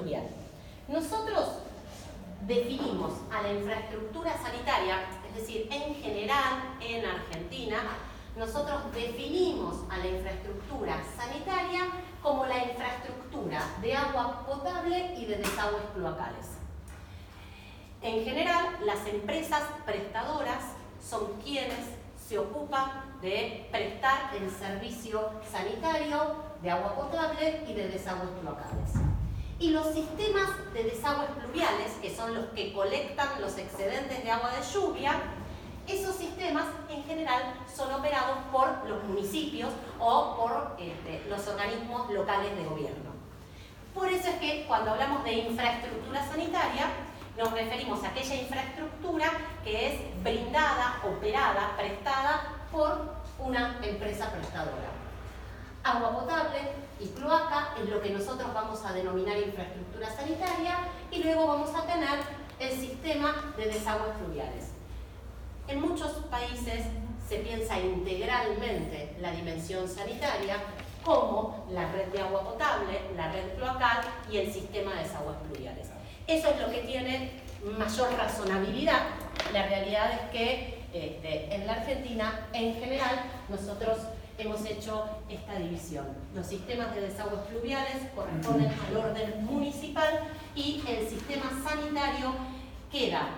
fluvial. Nosotros definimos a la infraestructura sanitaria, es decir, en general en Argentina, nosotros definimos a la infraestructura sanitaria como la infraestructura de agua potable y de desagües cloacales. En general, las empresas prestadoras son quienes se ocupan de prestar el servicio sanitario de agua potable y de desagües cloacales. Y los sistemas de desagües pluviales, que son los que colectan los excedentes de agua de lluvia, esos sistemas en general son operados por los municipios o por los organismos locales de gobierno. Por eso es que cuando hablamos de infraestructura sanitaria, nos referimos a aquella infraestructura que es brindada, operada, prestada por una empresa prestadora. Agua potable y cloaca es lo que nosotros vamos a denominar infraestructura sanitaria, y luego vamos a tener el sistema de desagües fluviales. En muchos países se piensa integralmente la dimensión sanitaria como la red de agua potable, la red cloacal y el sistema de desagües fluviales. Eso es lo que tiene mayor razonabilidad. La realidad es que en la Argentina, en general, nosotros hemos hecho esta división. Los sistemas de desagües fluviales corresponden al orden municipal y el sistema sanitario queda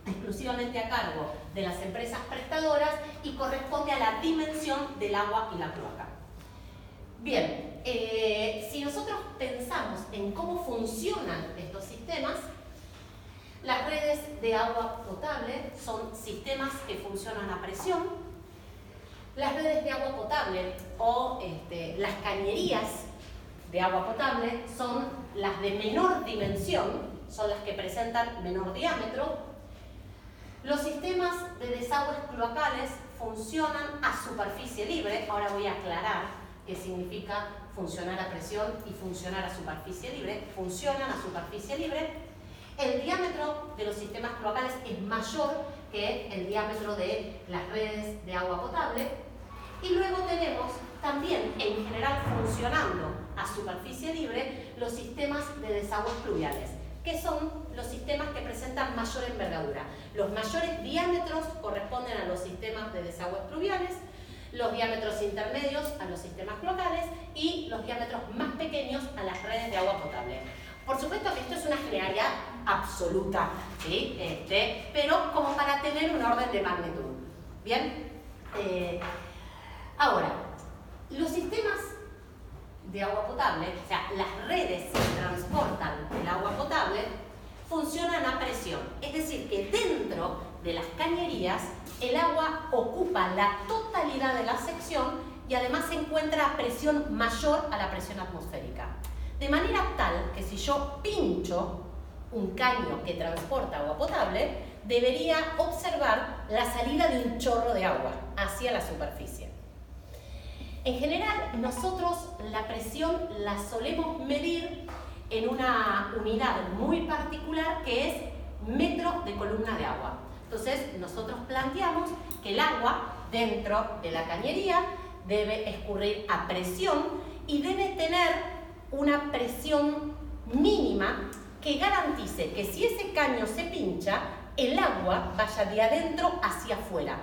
exclusivamente a cargo de las empresas prestadoras y corresponde a la dimensión del agua y la cloaca. Bien, si nosotros pensamos en cómo funcionan estos sistemas, las redes de agua potable son sistemas que funcionan a presión. Las redes de agua potable o las cañerías de agua potable son las de menor dimensión, son las que presentan menor diámetro. Los sistemas de desagües cloacales funcionan a superficie libre. Ahora voy a aclarar qué significa funcionar a presión y funcionar a superficie libre. Funcionan a superficie libre. El diámetro de los sistemas cloacales es mayor que el diámetro de las redes de agua potable. Y luego tenemos también, en general, funcionando a superficie libre, los sistemas de desagües fluviales, que son los sistemas que presentan mayor envergadura. Los mayores diámetros corresponden a los sistemas de desagües fluviales, los diámetros intermedios a los sistemas cloacales y los diámetros más pequeños a las redes de agua potable. Por supuesto que esto es una generalidad absoluta, ¿sí? Pero como para tener un orden de magnitud. ¿Bien? Ahora, los sistemas de agua potable, o sea, las redes que transportan el agua potable, funcionan a presión. Es decir, que dentro de las cañerías el agua ocupa la totalidad de la sección y además se encuentra a presión mayor a la presión atmosférica. De manera tal que si yo pincho un caño que transporta agua potable, debería observar la salida de un chorro de agua hacia la superficie. En general, nosotros la presión la solemos medir en una unidad muy particular que es metro de columna de agua. Entonces, nosotros planteamos que el agua dentro de la cañería debe escurrir a presión y debe tener una presión mínima que garantice que si ese caño se pincha, el agua vaya de adentro hacia afuera.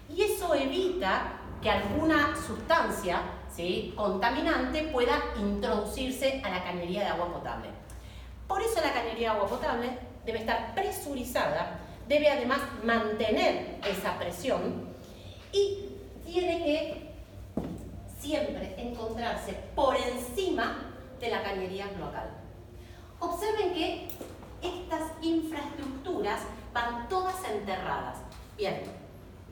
Y eso evita que alguna sustancia, ¿sí?, contaminante pueda introducirse a la cañería de agua potable. Por eso la cañería de agua potable debe estar presurizada, debe además mantener esa presión y tiene que siempre encontrarse por encima de la cañería cloacal. Observen que estas infraestructuras van todas enterradas. Bien,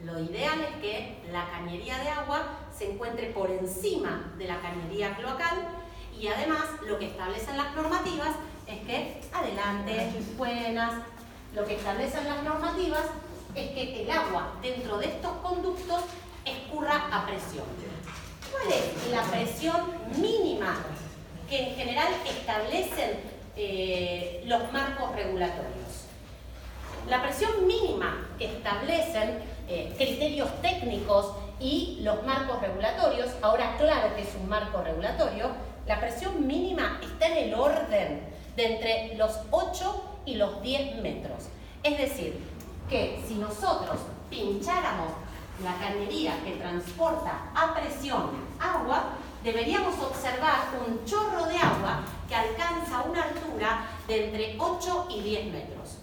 lo ideal es que la cañería de agua se encuentre por encima de la cañería cloacal y además lo que establecen las normativas es que, adelante, buenas, lo que establecen las normativas es que el agua dentro de estos conductos escurra a presión. ¿Cuál es la presión mínima que en general establecen los marcos regulatorios? La presión mínima que establecen criterios técnicos y los marcos regulatorios, ahora claro que es un marco regulatorio, la presión mínima está en el orden de entre los 8 y los 10 metros. Es decir, que si nosotros pincháramos la cañería que transporta a presión agua, deberíamos observar un chorro de agua que alcanza una altura de entre 8 y 10 metros.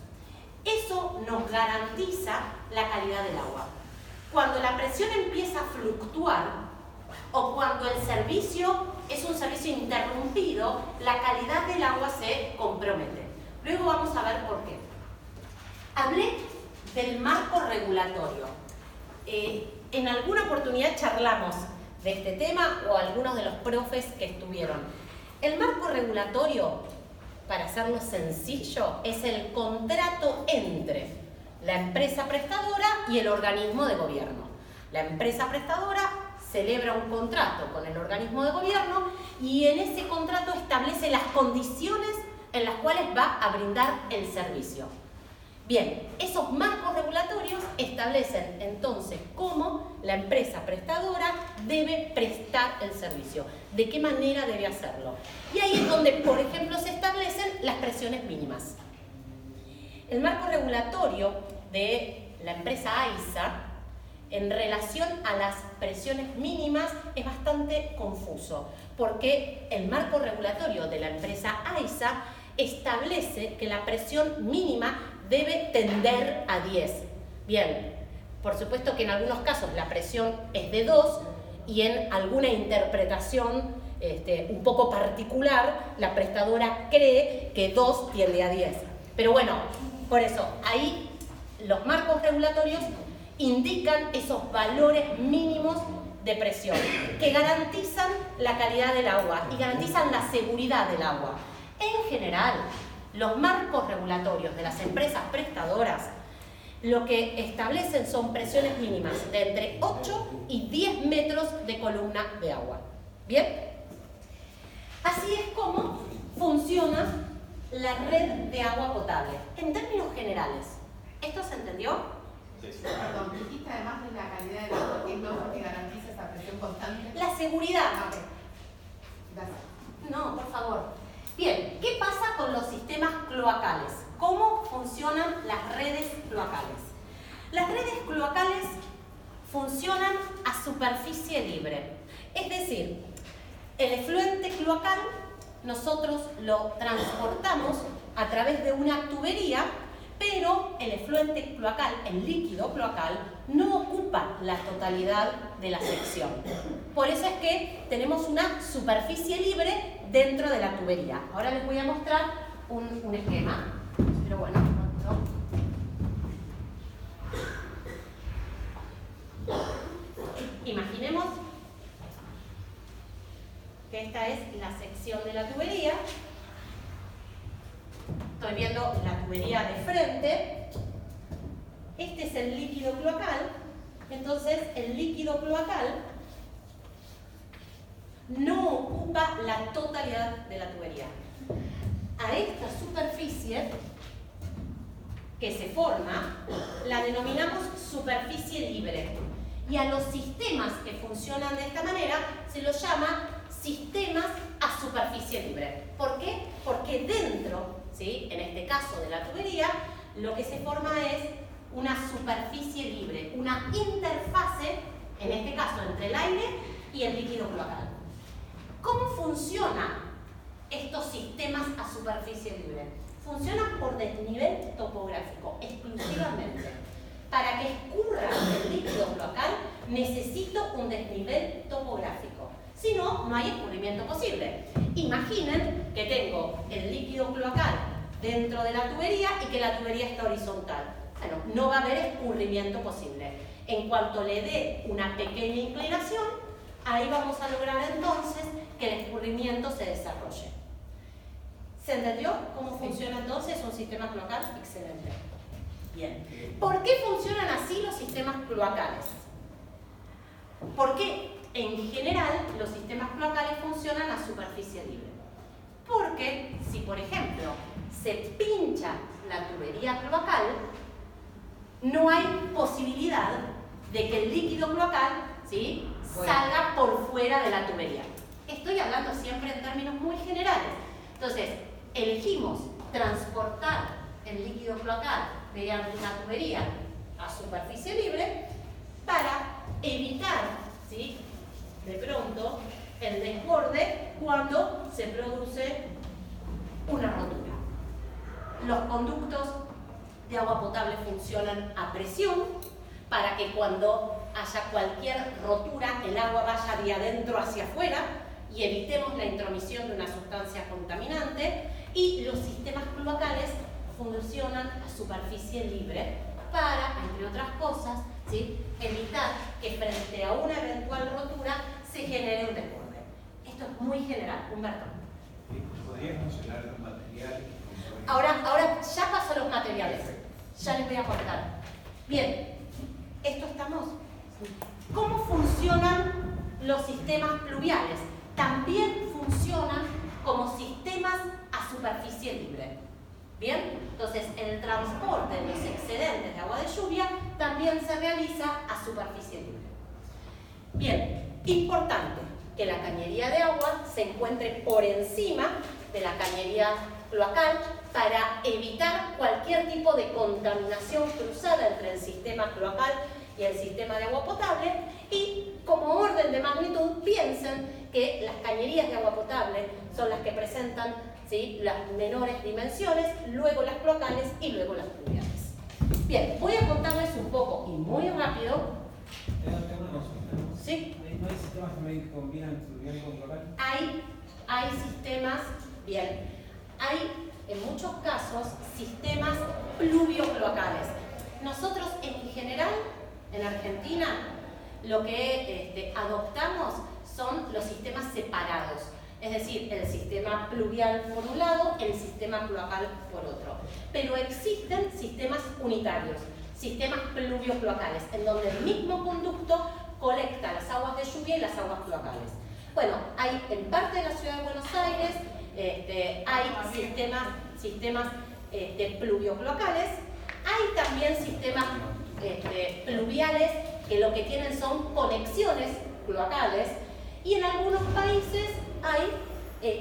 Eso nos garantiza la calidad del agua. Cuando la presión empieza a fluctuar o cuando el servicio es un servicio interrumpido, la calidad del agua se compromete. Luego vamos a ver por qué. Hablé del marco regulatorio. En alguna oportunidad charlamos de este tema o algunos de los profes que estuvieron. El marco regulatorio, para hacerlo sencillo, es el contrato entre la empresa prestadora y el organismo de gobierno. La empresa prestadora celebra un contrato con el organismo de gobierno y en ese contrato establece las condiciones en las cuales va a brindar el servicio. Bien, esos marcos regulatorios establecen entonces cómo la empresa prestadora debe prestar el servicio, de qué manera debe hacerlo. Y ahí es donde, por ejemplo, se establecen las presiones mínimas. El marco regulatorio de la empresa AISA en relación a las presiones mínimas es bastante confuso, porque el marco regulatorio de la empresa AISA establece que la presión mínima debe tender a 10. Bien, por supuesto que en algunos casos la presión es de 2 y en alguna interpretación un poco particular la prestadora cree que 2 tiende a 10. Pero bueno, por eso ahí los marcos regulatorios indican esos valores mínimos de presión que garantizan la calidad del agua y garantizan la seguridad del agua. En general, los marcos regulatorios de las empresas prestadoras lo que establecen son presiones mínimas de entre 8 y 10 metros de columna de agua. ¿Bien? Así es como funciona la red de agua potable. En términos generales, ¿esto se entendió? Sí. Perdón, dijiste además de la calidad del agua, ¿qué es lo que garantiza esa presión constante? La seguridad. Ok. Gracias. No, por favor. Bien, ¿qué pasa con los sistemas cloacales? ¿Cómo funcionan las redes cloacales? Las redes cloacales funcionan a superficie libre. Es decir, el efluente cloacal nosotros lo transportamos a través de una tubería, pero el efluente cloacal, el líquido cloacal, no ocupa la totalidad de la sección. Por eso es que tenemos una superficie libre dentro de la tubería. Ahora les voy a mostrar un esquema, pero bueno, no. Imaginemos que esta es la sección de la tubería. Estoy viendo la tubería de frente. Este es el líquido cloacal. Entonces, el líquido cloacal no ocupa la totalidad de la tubería. A esta superficie que se forma la denominamos superficie libre. Y a los sistemas que funcionan de esta manera se los llama sistemas a superficie libre. ¿Por qué? Porque dentro, ¿sí?, en este caso de la tubería, lo que se forma es una superficie libre, una interfase, en este caso entre el aire y el líquido cloacal. ¿Cómo funcionan estos sistemas a superficie libre? Funcionan por desnivel topográfico, exclusivamente. Para que escurra el líquido cloacal necesito un desnivel topográfico. Si no, no hay escurrimiento posible. Imaginen que tengo el líquido cloacal dentro de la tubería y que la tubería está horizontal. Bueno, no va a haber escurrimiento posible. En cuanto le dé una pequeña inclinación, ahí vamos a lograr entonces que el escurrimiento se desarrolle. ¿Se entendió cómo funciona entonces un sistema cloacal? Excelente. Bien. ¿Por qué funcionan así los sistemas cloacales? Porque en general los sistemas cloacales funcionan a superficie libre. Porque si, por ejemplo, se pincha la tubería cloacal, no hay posibilidad de que el líquido cloacal, ¿sí?, salga por fuera de la tubería. Estoy hablando siempre en términos muy generales. Entonces, elegimos transportar el líquido cloacal mediante una tubería a superficie libre para evitar, ¿sí?, de pronto el desborde cuando se produce una rotura. Los conductos de agua potable funcionan a presión para que cuando haya cualquier rotura el agua vaya de adentro hacia afuera y evitemos la intromisión de una sustancia contaminante, y los sistemas cloacales funcionan a superficie libre para, entre otras cosas, ¿sí?, evitar que frente a una eventual rotura se genere un desborde. Esto es muy general. Humberto. ¿Podrías mencionar los materiales? Ahora ya paso a los materiales. Ya les voy a contar. Bien, ¿esto estamos? ¿Cómo funcionan los sistemas pluviales? También funcionan como sistemas a superficie libre. Bien, entonces el transporte de los excedentes de agua de lluvia también se realiza a superficie libre. Bien, importante que la cañería de agua se encuentre por encima de la cañería cloacal para evitar cualquier tipo de contaminación cruzada entre el sistema cloacal y el sistema de agua potable, y como orden de magnitud piensen que las cañerías de agua potable son las que presentan, ¿sí?, las menores dimensiones, luego las cloacales y luego las pluviales. Bien, voy a contarles un poco y muy rápido. ¿Sí? ¿No hay sistemas también que combinan pluvial con cloacal? Hay sistemas, bien, hay en muchos casos sistemas pluvio-cloacales. Nosotros en general, en Argentina, lo que adoptamos son los sistemas separados. Es decir, el sistema pluvial por un lado, el sistema cloacal por otro. Pero existen sistemas unitarios, sistemas pluvio-cloacales, en donde el mismo conducto colecta las aguas de lluvia y las aguas cloacales. Bueno, hay en parte de la ciudad de Buenos Aires, hay sistemas pluvio-cloacales, hay también sistemas pluviales que lo que tienen son conexiones cloacales, y en algunos países hay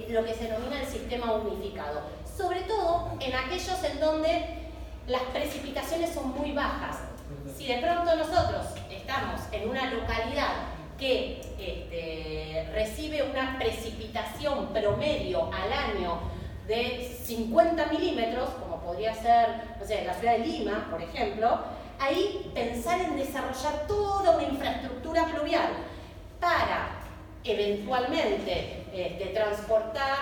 lo que se denomina el sistema unificado, sobre todo en aquellos en donde las precipitaciones son muy bajas. Si de pronto nosotros estamos en una localidad que recibe una precipitación promedio al año de 50 milímetros, como podría ser, no sé, la ciudad de Lima, por ejemplo, ahí pensar en desarrollar toda una infraestructura pluvial para eventualmente transportar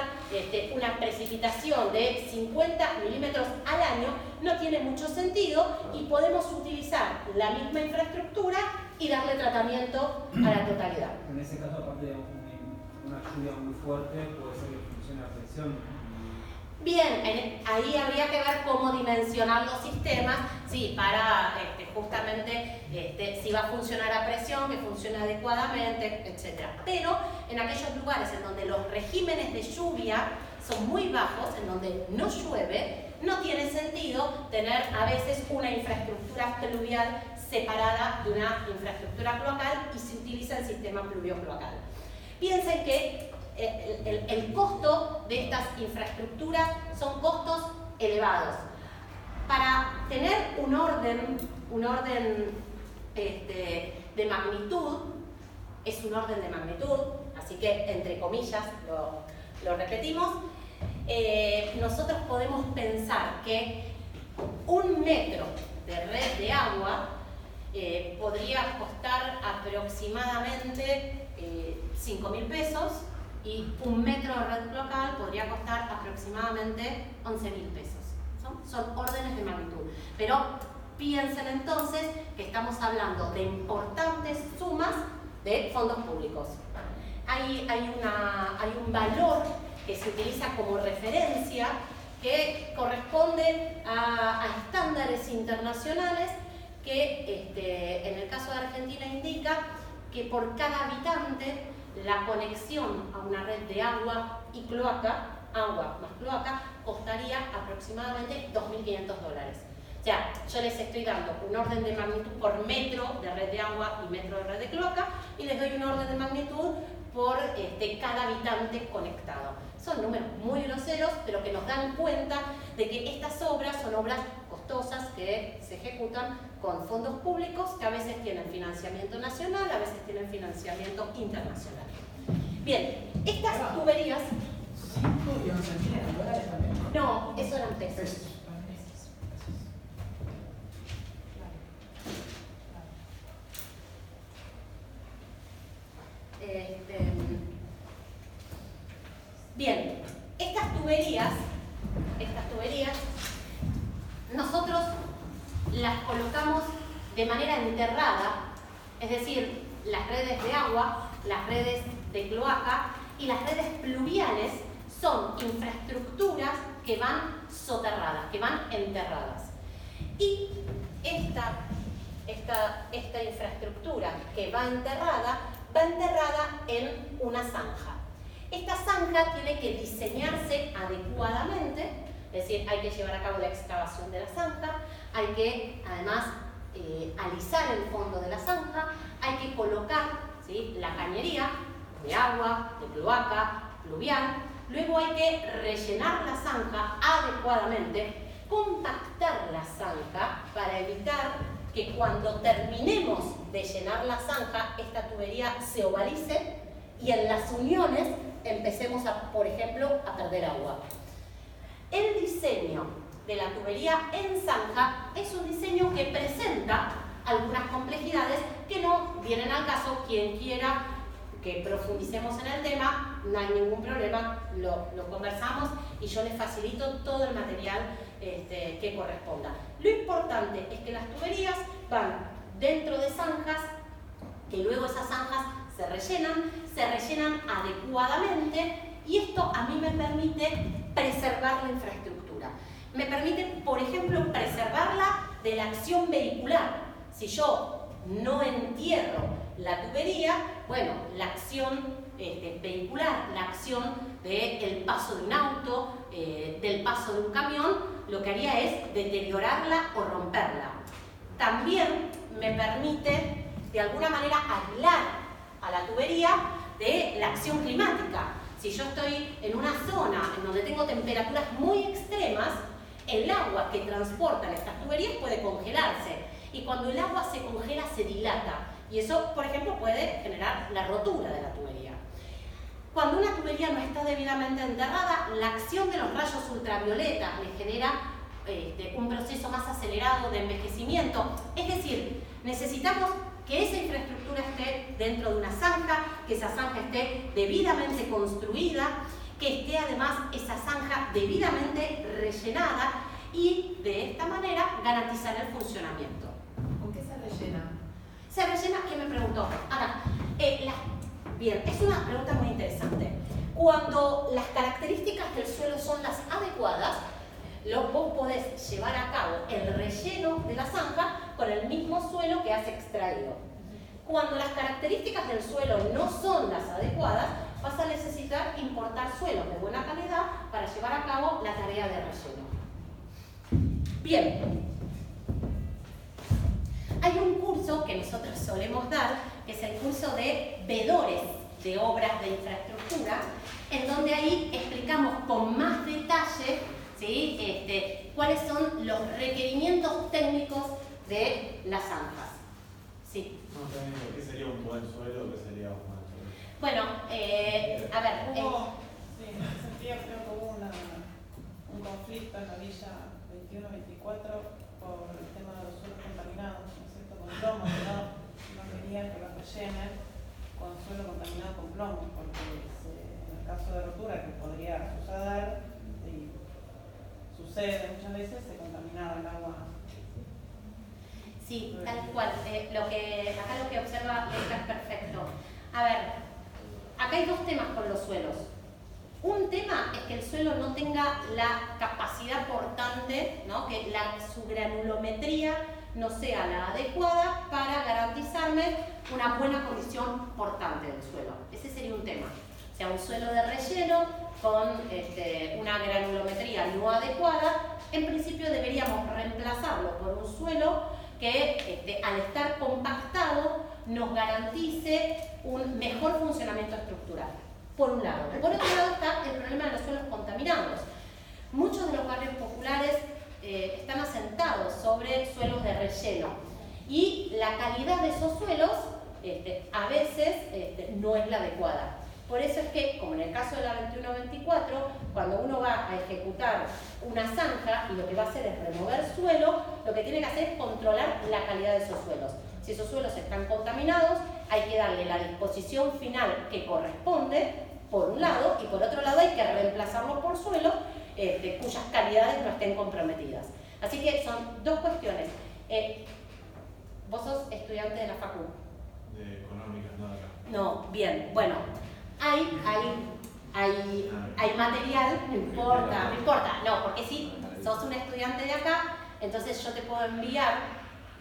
una precipitación de 50 milímetros al año no tiene mucho sentido, y podemos utilizar la misma infraestructura y darle tratamiento a la totalidad. En ese caso, aparte de una lluvia muy fuerte, puede ser que funcione a presión. Bien, ahí habría que ver cómo dimensionar los sistemas, sí, para justamente si va a funcionar a presión, que funcione adecuadamente, etc. Pero en aquellos lugares en donde los regímenes de lluvia son muy bajos, en donde no llueve, no tiene sentido tener a veces una infraestructura pluvial separada de una infraestructura cloacal, y se utiliza el sistema pluvio-cloacal. Piensen que el costo de estas infraestructuras son costos elevados. Para tener un orden de magnitud, es un orden de magnitud, así que entre comillas lo repetimos, nosotros podemos pensar que 1 metro de red de agua podría costar aproximadamente 5.000 pesos, y 1 metro de red cloacal podría costar aproximadamente 11.000 pesos. Son órdenes de magnitud. Pero piensen entonces que estamos hablando de importantes sumas de fondos públicos. Hay un valor que se utiliza como referencia que corresponde a estándares internacionales que en el caso de Argentina indica que por cada habitante la conexión a una red de agua y cloaca, agua más cloaca, costaría aproximadamente $2.500. O sea, yo les estoy dando un orden de magnitud por metro de red de agua y metro de red de cloaca, y les doy un orden de magnitud por cada habitante conectado. Son números muy groseros, pero que nos dan cuenta de que estas obras son obras costosas que se ejecutan con fondos públicos que a veces tienen financiamiento nacional, a veces tienen financiamiento internacional. Bien, estas tuberías... 5 y 11.000 en dólares también. No, eso eran pesos. Bien, estas tuberías, nosotros las colocamos de manera enterrada, es decir, las redes de agua, las redes de cloaca y las redes pluviales son infraestructuras que van soterradas, que van enterradas. Y esta infraestructura que va enterrada en una zanja. Esta zanja tiene que diseñarse adecuadamente, es decir, hay que llevar a cabo la excavación de la zanja, hay que además alisar el fondo de la zanja, hay que colocar, ¿sí?, la cañería de agua, de cloaca, pluvial, luego hay que rellenar la zanja adecuadamente, compactar la zanja para evitar que cuando terminemos de llenar la zanja, esta tubería se ovalice y en las uniones empecemos, por ejemplo, a perder agua. El diseño de la tubería en zanja es un diseño que presenta algunas complejidades que no vienen al caso. Quien quiera que profundicemos en el tema, no hay ningún problema, lo conversamos y yo les facilito todo el material que corresponda. Lo importante es que las tuberías van dentro de zanjas, que luego esas zanjas se rellenan adecuadamente, y esto a mí me permite preservar la infraestructura. Me permite, por ejemplo, preservarla de la acción vehicular. Si yo no entierro la tubería, bueno, la acción vehicular, la acción del paso de un auto, del paso de un camión, lo que haría es deteriorarla o romperla. También me permite, de alguna manera, aislar a la tubería de la acción climática. Si yo estoy en una zona en donde tengo temperaturas muy extremas, el agua que transportan estas tuberías puede congelarse. Y cuando el agua se congela, se dilata. Y eso, por ejemplo, puede generar la rotura de la tubería. Cuando una tubería no está debidamente enterrada, la acción de los rayos ultravioleta le genera un proceso más acelerado de envejecimiento. Es decir, necesitamos que esa infraestructura esté dentro de una zanja, que esa zanja esté debidamente construida, que esté además esa zanja debidamente rellenada y de esta manera garantizar el funcionamiento. ¿Con qué se rellena? Se rellena, ¿qué me preguntó? Ahora, bien, es una pregunta muy interesante. Cuando las características del suelo son las adecuadas, vos podés llevar a cabo el relleno de la zanja con el mismo suelo que has extraído. Cuando las características del suelo no son las adecuadas, vas a necesitar importar suelos de buena calidad para llevar a cabo la tarea de relleno. Bien, hay un curso que nosotros solemos dar, que es el curso de vedores de obras de infraestructura, en donde ahí explicamos con más detalle, ¿sí?, cuáles son los requerimientos técnicos de las zanjas. Sí. ¿Qué sería un buen suelo? ¿Qué sería un mal suelo? Bueno, a ver. Sí, en ese sentido creo que hubo un conflicto en la villa 21-24 por el tema de los suelos contaminados, ¿no es cierto? Con plomo, no querían que los rellenen con suelo contaminado con plomo, porque en el caso de rotura que podría suceder, y sucede muchas veces, se contaminaba el agua. Sí, tal cual. Acá lo que observa Erika es perfecto. A ver, acá hay dos temas con los suelos. Un tema es que el suelo no tenga la capacidad portante, ¿no?, que su granulometría no sea la adecuada para garantizarme una buena condición portante del suelo. Ese sería un tema. O sea, un suelo de relleno con una granulometría no adecuada, en principio deberíamos reemplazarlo por un suelo que al estar compactado nos garantice un mejor funcionamiento estructural. por un lado. Por otro lado está el problema de los suelos contaminados. Muchos de los barrios populares están asentados sobre suelos de relleno y la calidad de esos suelos a veces no es la adecuada. Por eso es que, como en el caso de la 2124, cuando uno va a ejecutar una zanja y lo que va a hacer es remover suelo, lo que tiene que hacer es controlar la calidad de esos suelos. Si esos suelos están contaminados, hay que darle la disposición final que corresponde, por un lado, y por otro lado hay que reemplazarlos por suelos cuyas calidades no estén comprometidas. Así que son dos cuestiones. ¿Vos sos estudiante de la facu? De económicas, no de acá. No, bien, bueno, hay material, no importa, no, porque si sos un estudiante de acá, entonces yo te puedo enviar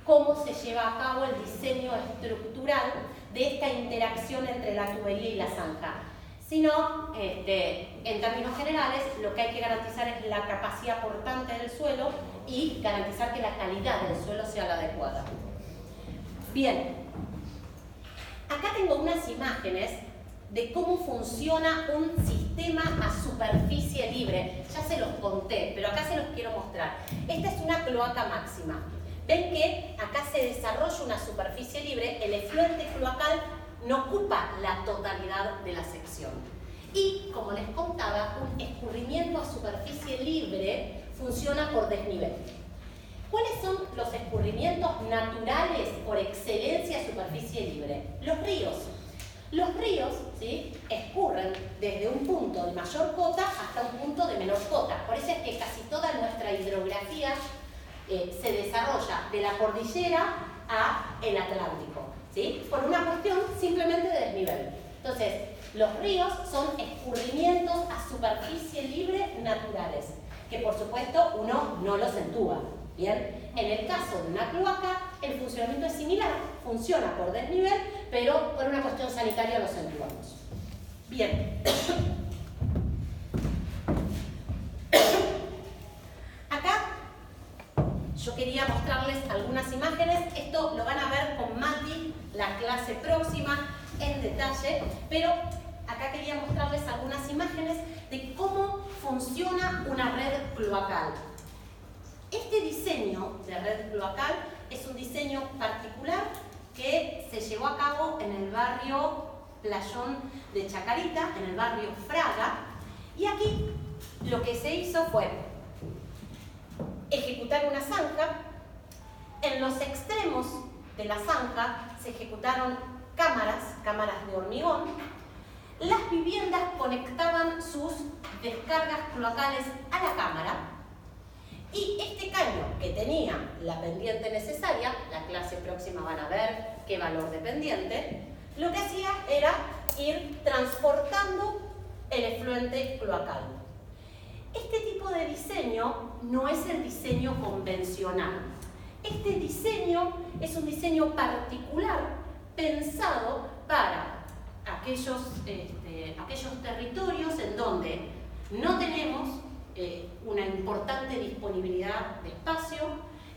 cómo se lleva a cabo el diseño estructural de esta interacción entre la tubería y la zanja. Si no, en términos generales, lo que hay que garantizar es la capacidad portante del suelo y garantizar que la calidad del suelo sea la adecuada. Bien, acá tengo unas imágenes de cómo funciona un sistema a superficie libre. Ya se los conté, pero acá se los quiero mostrar. Esta es una cloaca máxima. Ven que acá se desarrolla una superficie libre, el efluente cloacal no ocupa la totalidad de la sección. Y, como les contaba, un escurrimiento a superficie libre funciona por desnivel. ¿Cuáles son los escurrimientos naturales por excelencia a superficie libre? Los ríos. Los ríos, ¿sí?, escurren desde un punto de mayor cota hasta un punto de menor cota. Por eso es que casi toda nuestra hidrografía se desarrolla de la cordillera a el Atlántico, ¿sí?, por una cuestión simplemente de desnivel. Entonces, los ríos son escurrimientos a superficie libre naturales, que por supuesto uno no los entúa. Bien, en el caso de una cloaca, el funcionamiento es similar, funciona por desnivel, pero por una cuestión sanitaria los entubamos. Bien. Acá yo quería mostrarles algunas imágenes. Esto lo van a ver con Mati la clase próxima en detalle, pero acá quería mostrarles algunas imágenes de cómo funciona una red cloacal. Este diseño de red cloacal es un diseño particular que se llevó a cabo en el barrio Playón de Chacarita, en el barrio Fraga, y aquí lo que se hizo fue ejecutar una zanja. En los extremos de la zanja se ejecutaron cámaras de hormigón. Las viviendas conectaban sus descargas cloacales a la cámara y este caño que tenía la pendiente necesaria, la clase próxima van a ver qué valor de pendiente, lo que hacía era ir transportando el efluente cloacal. Este tipo de diseño no es el diseño convencional. Este diseño es un diseño particular pensado para aquellos territorios en donde no tenemos una importante disponibilidad de espacio,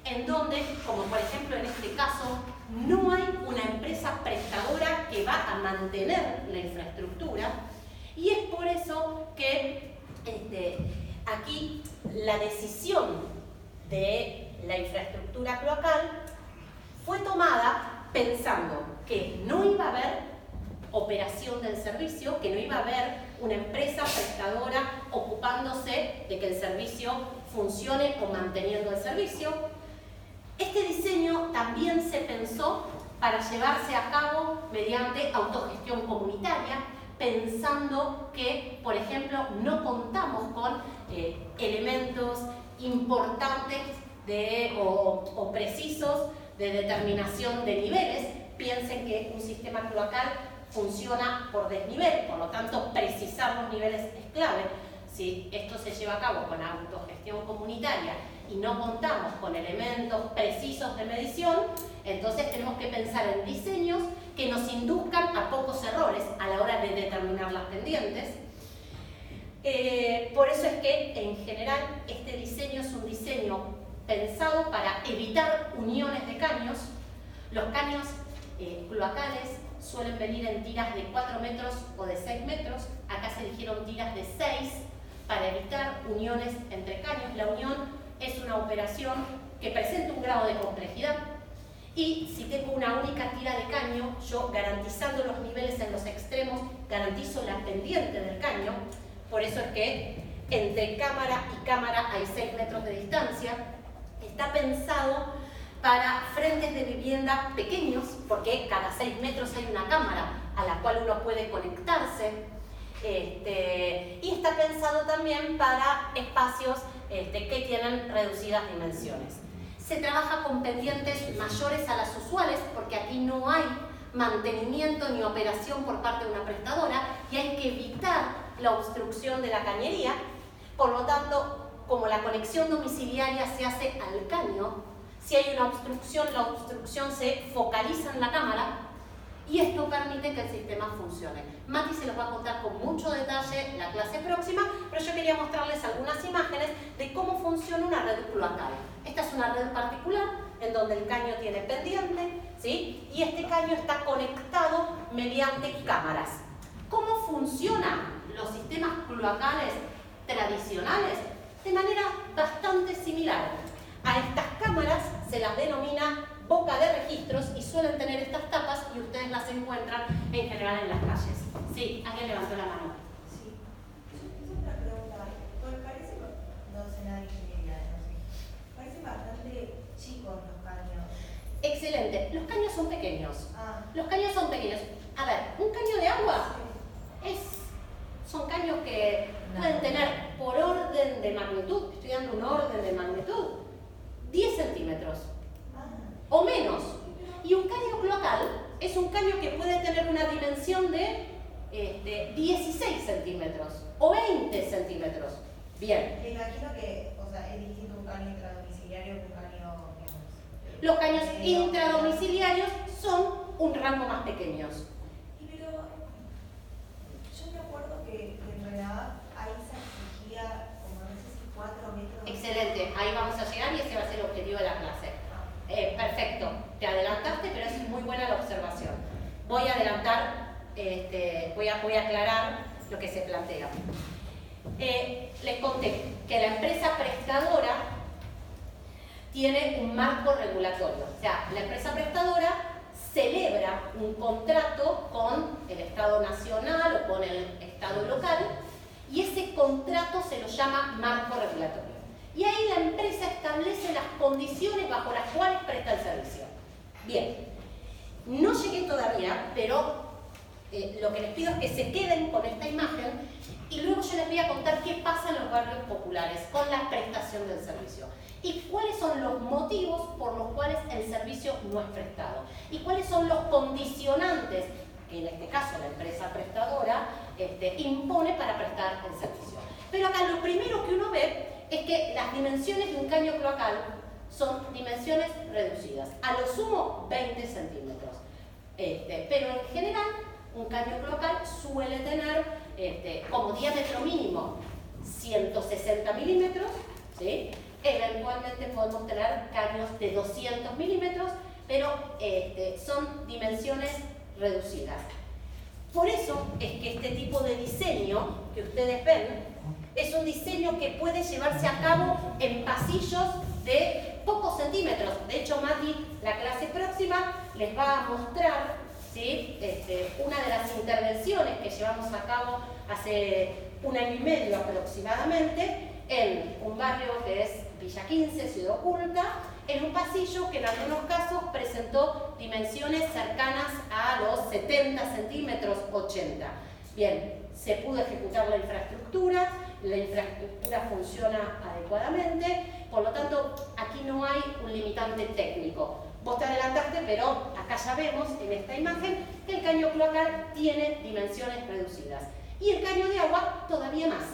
en donde, como por ejemplo en este caso, no hay una empresa prestadora que va a mantener la infraestructura, y es por eso que aquí la decisión de la infraestructura cloacal fue tomada pensando que no iba a haber operación del servicio, que no iba a haber una empresa prestadora ocupándose de que el servicio funcione o manteniendo el servicio. Este diseño también se pensó para llevarse a cabo mediante autogestión comunitaria, pensando que, por ejemplo, no contamos con elementos importantes o precisos de determinación de niveles. Piensen que un sistema cloacal funciona por desnivel, por lo tanto precisar los niveles es clave. Si esto se lleva a cabo con autogestión comunitaria y no contamos con elementos precisos de medición, entonces tenemos que pensar en diseños que nos induzcan a pocos errores a la hora de determinar las pendientes. Por eso es que en general este diseño es un diseño pensado para evitar uniones de caños. Los caños cloacales suelen venir en tiras de 4 metros o de 6 metros. Acá se eligieron tiras de 6 para evitar uniones entre caños. La unión es una operación que presenta un grado de complejidad. Y si tengo una única tira de caño, yo garantizando los niveles en los extremos, garantizo la pendiente del caño. Por eso es que entre cámara y cámara hay 6 metros de distancia. Está pensado para frentes de vivienda pequeños, porque cada 6 metros hay una cámara a la cual uno puede conectarse. Y está pensado también para espacios que tienen reducidas dimensiones. Se trabaja con pendientes mayores a las usuales, porque aquí no hay mantenimiento ni operación por parte de una prestadora y hay que evitar la obstrucción de la cañería. Por lo tanto, como la conexión domiciliaria se hace al caño, si hay una obstrucción, la obstrucción se focaliza en la cámara y esto permite que el sistema funcione. Mati se los va a contar con mucho detalle en la clase próxima, pero yo quería mostrarles algunas imágenes de cómo funciona una red cloacal. Esta es una red particular en donde el caño tiene pendiente, ¿sí? Y este caño está conectado mediante cámaras. ¿Cómo funcionan los sistemas cloacales tradicionales? De manera bastante similar. A estas cámaras se las denomina boca de registros y suelen tener estas tapas y ustedes las encuentran en general en las calles. Sí, alguien levantó la mano. Sí, yo tengo una pregunta. Porque parece, no sé nada de ingeniería, no sé. Parecen bastante chicos los caños. Excelente. Los caños son pequeños. Los caños son pequeños. A ver, un caño de agua son caños que pueden tener por orden de magnitud, estoy dando un orden de magnitud, 10 centímetros o menos. Y un caño cloacal es un caño que puede tener una dimensión de 16 centímetros o 20 centímetros. Bien. Me imagino que, o sea, es distinto un caño intradomiciliario que un caño, digamos. Los caños intradomiciliarios son un rango más pequeños. Pero yo me acuerdo que en realidad ahí se exigía como no sé si 4 metros. Excelente, ahí vamos a llegar y ese va a ser el objetivo de la clase. Perfecto, te adelantaste, pero es muy buena la observación. Voy a adelantar, voy a aclarar lo que se plantea. Les conté que la empresa prestadora tiene un marco regulatorio. O sea, la empresa prestadora celebra un contrato con el Estado nacional o con el Estado local y ese contrato se lo llama marco regulatorio. Y ahí la empresa establece las condiciones bajo las cuales presta el servicio. Bien, no llegué todavía, pero lo que les pido es que se queden con esta imagen y luego yo les voy a contar qué pasa en los barrios populares con la prestación del servicio y cuáles son los motivos por los cuales el servicio no es prestado y cuáles son los condicionantes que en este caso la empresa prestadora impone para prestar el servicio. Pero acá lo primero que uno ve es que las dimensiones de un caño cloacal son dimensiones reducidas, a lo sumo 20 centímetros. Pero en general un caño cloacal suele tener como diámetro mínimo 160 milímetros, ¿sí? Eventualmente podemos tener caños de 200 milímetros, pero son dimensiones reducidas. Por eso es que este tipo de diseño que ustedes ven es un diseño que puede llevarse a cabo en pasillos de pocos centímetros. De hecho, Mati, la clase próxima, les va a mostrar, ¿sí? Una de las intervenciones que llevamos a cabo hace 1 año y medio aproximadamente en un barrio que es Villa 15, Ciudad Oculta, en un pasillo que en algunos casos presentó dimensiones cercanas a los 70 centímetros, 80. Bien, se pudo ejecutar la infraestructura funciona adecuadamente, por lo tanto aquí no hay un limitante técnico. Vos te adelantaste, pero acá ya vemos en esta imagen que el caño cloacal tiene dimensiones reducidas y el caño de agua todavía más.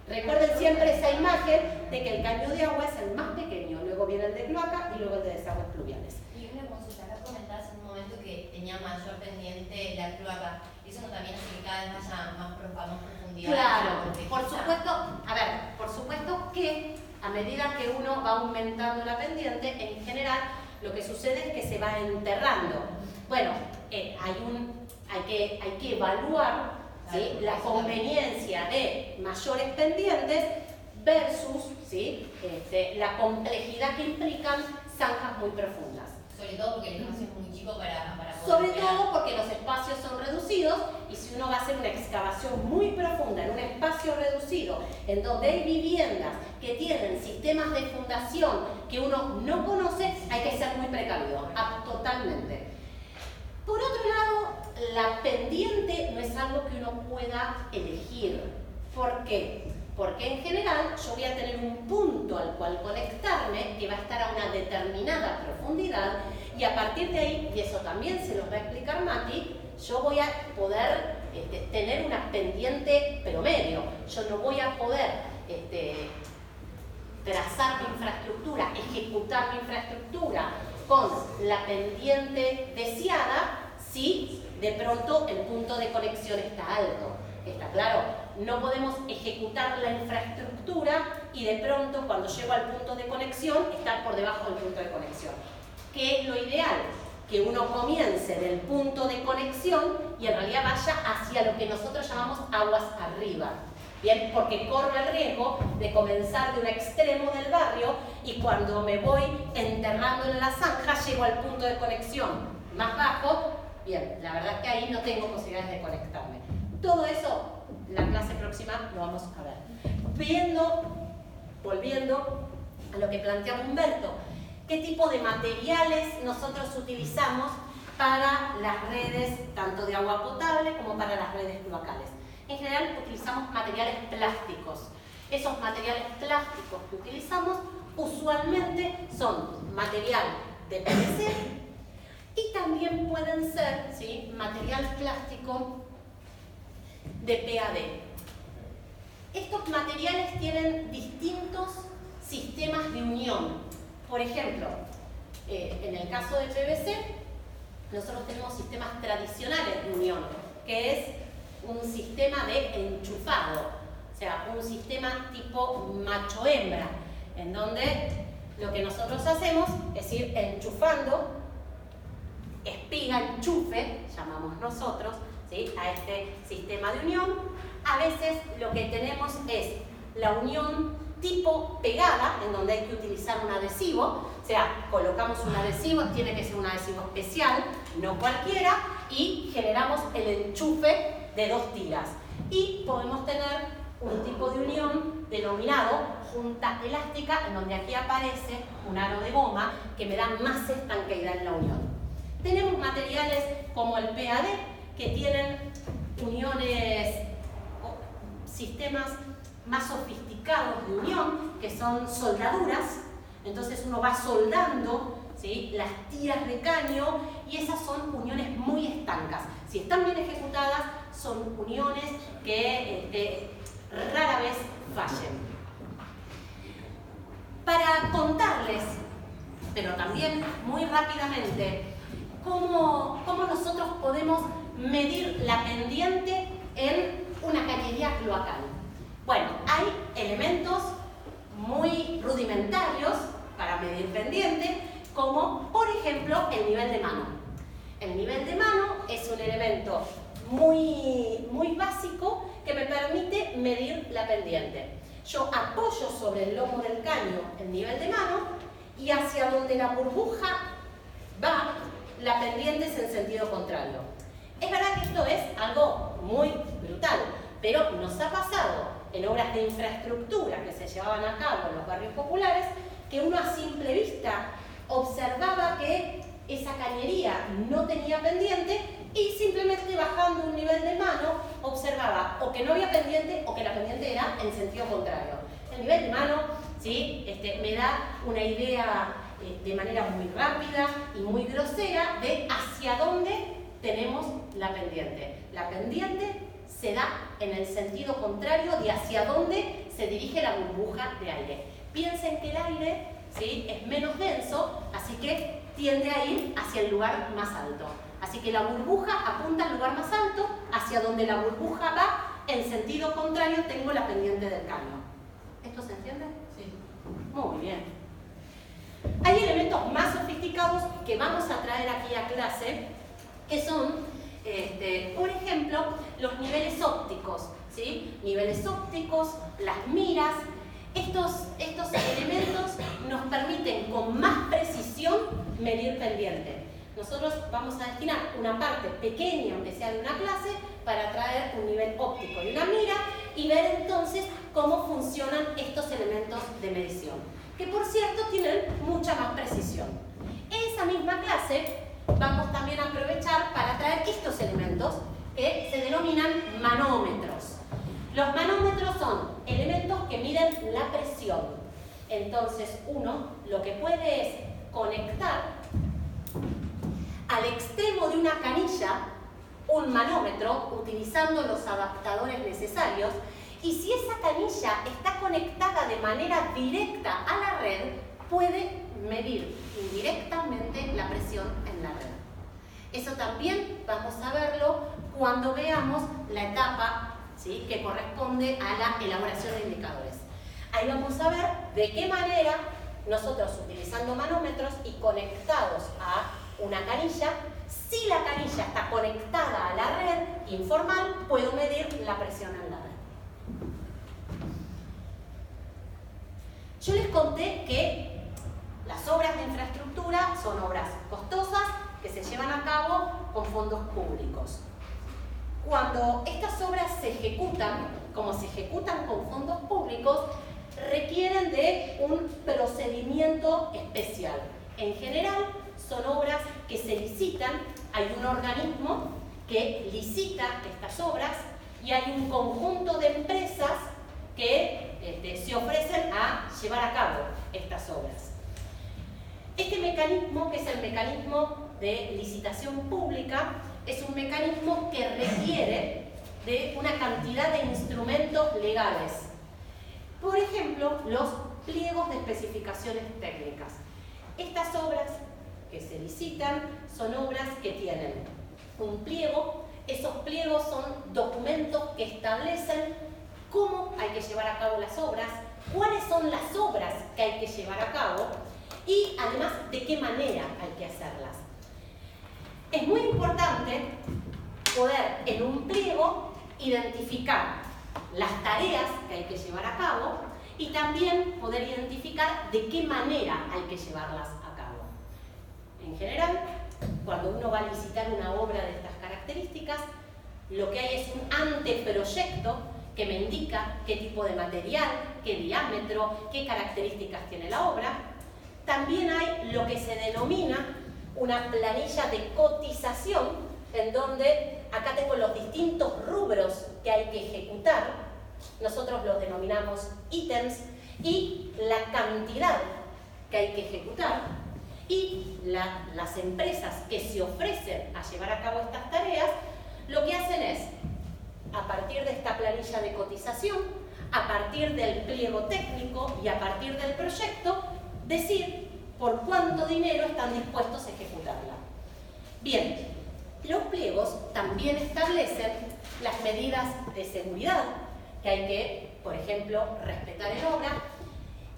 Recuerden siempre esa imagen de que el caño de agua es el más pequeño, luego viene el de cloaca y luego el de desagües pluviales. Y una consulta, acá comentabas en un momento que tenía mayor pendiente la cloaca. ¿Eso no también hace que cada vez haya más profundidad? Claro, por supuesto, a ver, por supuesto que a medida que uno va aumentando la pendiente, en general lo que sucede es que se va enterrando. Bueno, hay hay que evaluar, ¿sí?, la conveniencia de mayores pendientes versus, ¿sí?, la complejidad que implican zanjas muy profundas. Sobre todo porque el espacio es muy chico para poder Sobre operar. todo porque los espacios son reducidos y si uno va a hacer una excavación muy profunda en un espacio reducido, en donde hay viviendas que tienen sistemas de fundación que uno no conoce, hay que ser muy precavido, totalmente. Por otro lado, la pendiente no es algo que uno pueda elegir. ¿Por qué? Porque en general yo voy a tener un punto al cual conectarme que va a estar a una determinada profundidad y a partir de ahí, y eso también se los va a explicar Mati, yo voy a poder tener una pendiente promedio. Yo no voy a poder trazar mi infraestructura, ejecutar mi infraestructura con la pendiente deseada si de pronto el punto de conexión está alto. ¿Está claro? No podemos ejecutar la infraestructura y de pronto cuando llego al punto de conexión estar por debajo del punto de conexión. ¿Qué es lo ideal? Que uno comience del punto de conexión y en realidad vaya hacia lo que nosotros llamamos aguas arriba. Bien, porque corro el riesgo de comenzar de un extremo del barrio y cuando me voy enterrando en la zanja llego al punto de conexión más bajo. Bien, la verdad es que ahí no tengo posibilidades de conectarme. Todo eso, la clase próxima lo vamos a ver. Volviendo a lo que planteaba Humberto, ¿qué tipo de materiales nosotros utilizamos para las redes tanto de agua potable como para las redes cloacales? En general utilizamos materiales plásticos. Esos materiales plásticos que utilizamos usualmente son material de PVC y también pueden ser, ¿sí?, material plástico de PAD. Estos materiales tienen distintos sistemas de unión. Por ejemplo, en el caso del PVC, nosotros tenemos sistemas tradicionales de unión, que es un sistema de enchufado, o sea, un sistema tipo macho-hembra, en donde lo que nosotros hacemos es ir enchufando, espiga-enchufe, llamamos nosotros, ¿sí?, a este sistema de unión. A veces lo que tenemos es la unión tipo pegada, en donde hay que utilizar un adhesivo, o sea, colocamos un adhesivo, tiene que ser un adhesivo especial, no cualquiera, y generamos el enchufe de 2 tiras. Y podemos tener un tipo de unión denominado junta elástica, en donde aquí aparece un aro de goma que me da más estanqueidad en la unión. Tenemos materiales como el PAD, que tienen uniones, sistemas más sofisticados de unión, que son soldaduras. Entonces uno va soldando, ¿sí?, las tiras de caño y esas son uniones muy estancas. Si están bien ejecutadas, son uniones que rara vez fallen. Para contarles, pero también muy rápidamente, cómo nosotros podemos medir la pendiente en una cañería cloacal. Bueno, hay elementos muy rudimentarios para medir pendiente, como por ejemplo el nivel de mano. El nivel de mano es un elemento muy básico que me permite medir la pendiente. Yo apoyo sobre el lomo del caño el nivel de mano y hacia donde la burbuja va, la pendiente es en sentido contrario. Es verdad que esto es algo muy brutal, pero nos ha pasado en obras de infraestructura que se llevaban a cabo en los barrios populares, que uno a simple vista observaba que esa cañería no tenía pendiente y simplemente bajando un nivel de mano observaba o que no había pendiente o que la pendiente era en sentido contrario. El nivel de mano, ¿sí?, me da una idea de manera muy rápida y muy grosera de hacia dónde tenemos la pendiente. La pendiente se da en el sentido contrario de hacia dónde se dirige la burbuja de aire. Piensen que el aire, ¿sí?, es menos denso, así que tiende a ir hacia el lugar más alto. Así que la burbuja apunta al lugar más alto, hacia donde la burbuja va, en sentido contrario tengo la pendiente del caño. ¿Esto se entiende? Sí. Muy bien. Hay elementos más sofisticados que vamos a traer aquí a clase, que son Por ejemplo, los niveles ópticos, ¿sí? Niveles ópticos, las miras, estos elementos nos permiten con más precisión medir pendiente. Nosotros vamos a destinar una parte pequeña, aunque sea de una clase, para traer un nivel óptico y una mira y ver entonces cómo funcionan estos elementos de medición, que por cierto tienen mucha más precisión. Esa misma clase vamos también a aprovechar para traer estos elementos que se denominan manómetros. Los manómetros son elementos que miden la presión. Entonces uno lo que puede es conectar al extremo de una canilla un manómetro utilizando los adaptadores necesarios, y si esa canilla está conectada de manera directa a la red, puede medir indirectamente la presión en la red. Eso también vamos a verlo cuando veamos la etapa, ¿sí?, que corresponde a la elaboración de indicadores. Ahí vamos a ver de qué manera nosotros, utilizando manómetros y conectados a una canilla, si la canilla está conectada a la red informal, puedo medir la presión en la red. Yo les conté que las obras de infraestructura son obras costosas que se llevan a cabo con fondos públicos. Cuando estas obras se ejecutan, como se ejecutan con fondos públicos, requieren de un procedimiento especial. En general, son obras que se licitan, hay un organismo que licita estas obras y hay un conjunto de empresas que se ofrecen a llevar a cabo estas obras. Este mecanismo, que es el mecanismo de licitación pública, es un mecanismo que requiere de una cantidad de instrumentos legales. Por ejemplo, los pliegos de especificaciones técnicas. Estas obras que se licitan son obras que tienen un pliego. Esos pliegos son documentos que establecen cómo hay que llevar a cabo las obras, cuáles son las obras que hay que llevar a cabo y además de qué manera hay que hacerlas. Es muy importante poder en un pliego identificar las tareas que hay que llevar a cabo y también poder identificar de qué manera hay que llevarlas a cabo. En general, cuando uno va a licitar una obra de estas características, lo que hay es un anteproyecto que me indica qué tipo de material, qué diámetro, qué características tiene la obra. También hay lo que se denomina una planilla de cotización, en donde acá tengo los distintos rubros que hay que ejecutar. Nosotros los denominamos ítems, y la cantidad que hay que ejecutar. Y las empresas que se ofrecen a llevar a cabo estas tareas, lo que hacen es, a partir de esta planilla de cotización, a partir del pliego técnico y a partir del proyecto, decir por cuánto dinero están dispuestos a ejecutarla. Bien, los pliegos también establecen las medidas de seguridad que hay que, por ejemplo, respetar en obra,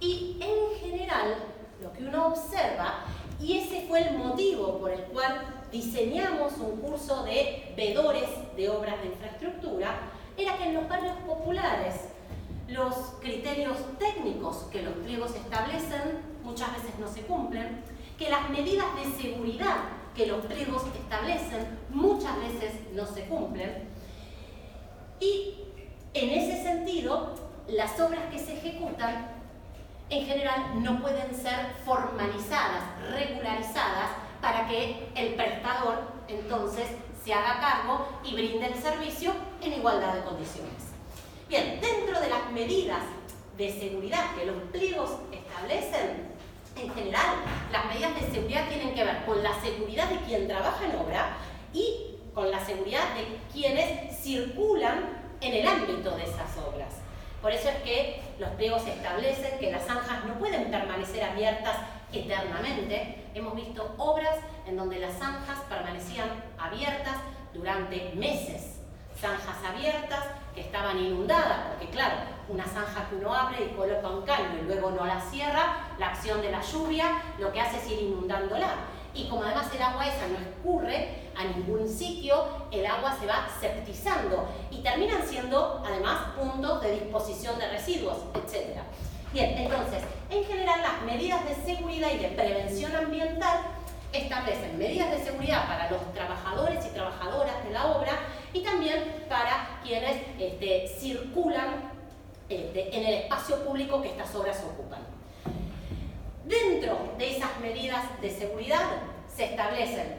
y en general lo que uno observa, y ese fue el motivo por el cual diseñamos un curso de vedores de obras de infraestructura, era que en los barrios populares los criterios técnicos que los pliegos establecen muchas veces no se cumplen, que las medidas de seguridad que los pliegos establecen muchas veces no se cumplen, y en ese sentido las obras que se ejecutan en general no pueden ser formalizadas, regularizadas, para que el prestador entonces se haga cargo y brinde el servicio en igualdad de condiciones. Bien, dentro de las medidas de seguridad que los pliegos establecen, en general, las medidas de seguridad tienen que ver con la seguridad de quien trabaja en obra y con la seguridad de quienes circulan en el ámbito de esas obras. Por eso es que los pliegos establecen que las zanjas no pueden permanecer abiertas eternamente. Hemos visto obras en donde las zanjas permanecían abiertas durante meses, zanjas abiertas que estaban inundadas, porque claro, una zanja que uno abre y coloca un caño y luego no la cierra, la acción de la lluvia lo que hace es ir inundándola. Y como además el agua esa no escurre a ningún sitio, el agua se va septizando y terminan siendo además puntos de disposición de residuos, etc. Bien, entonces, en general las medidas de seguridad y de prevención ambiental establecen medidas de seguridad para los trabajadores y trabajadoras de la obra y también para quienes circulan en el espacio público que estas obras ocupan. Dentro de esas medidas de seguridad se establecen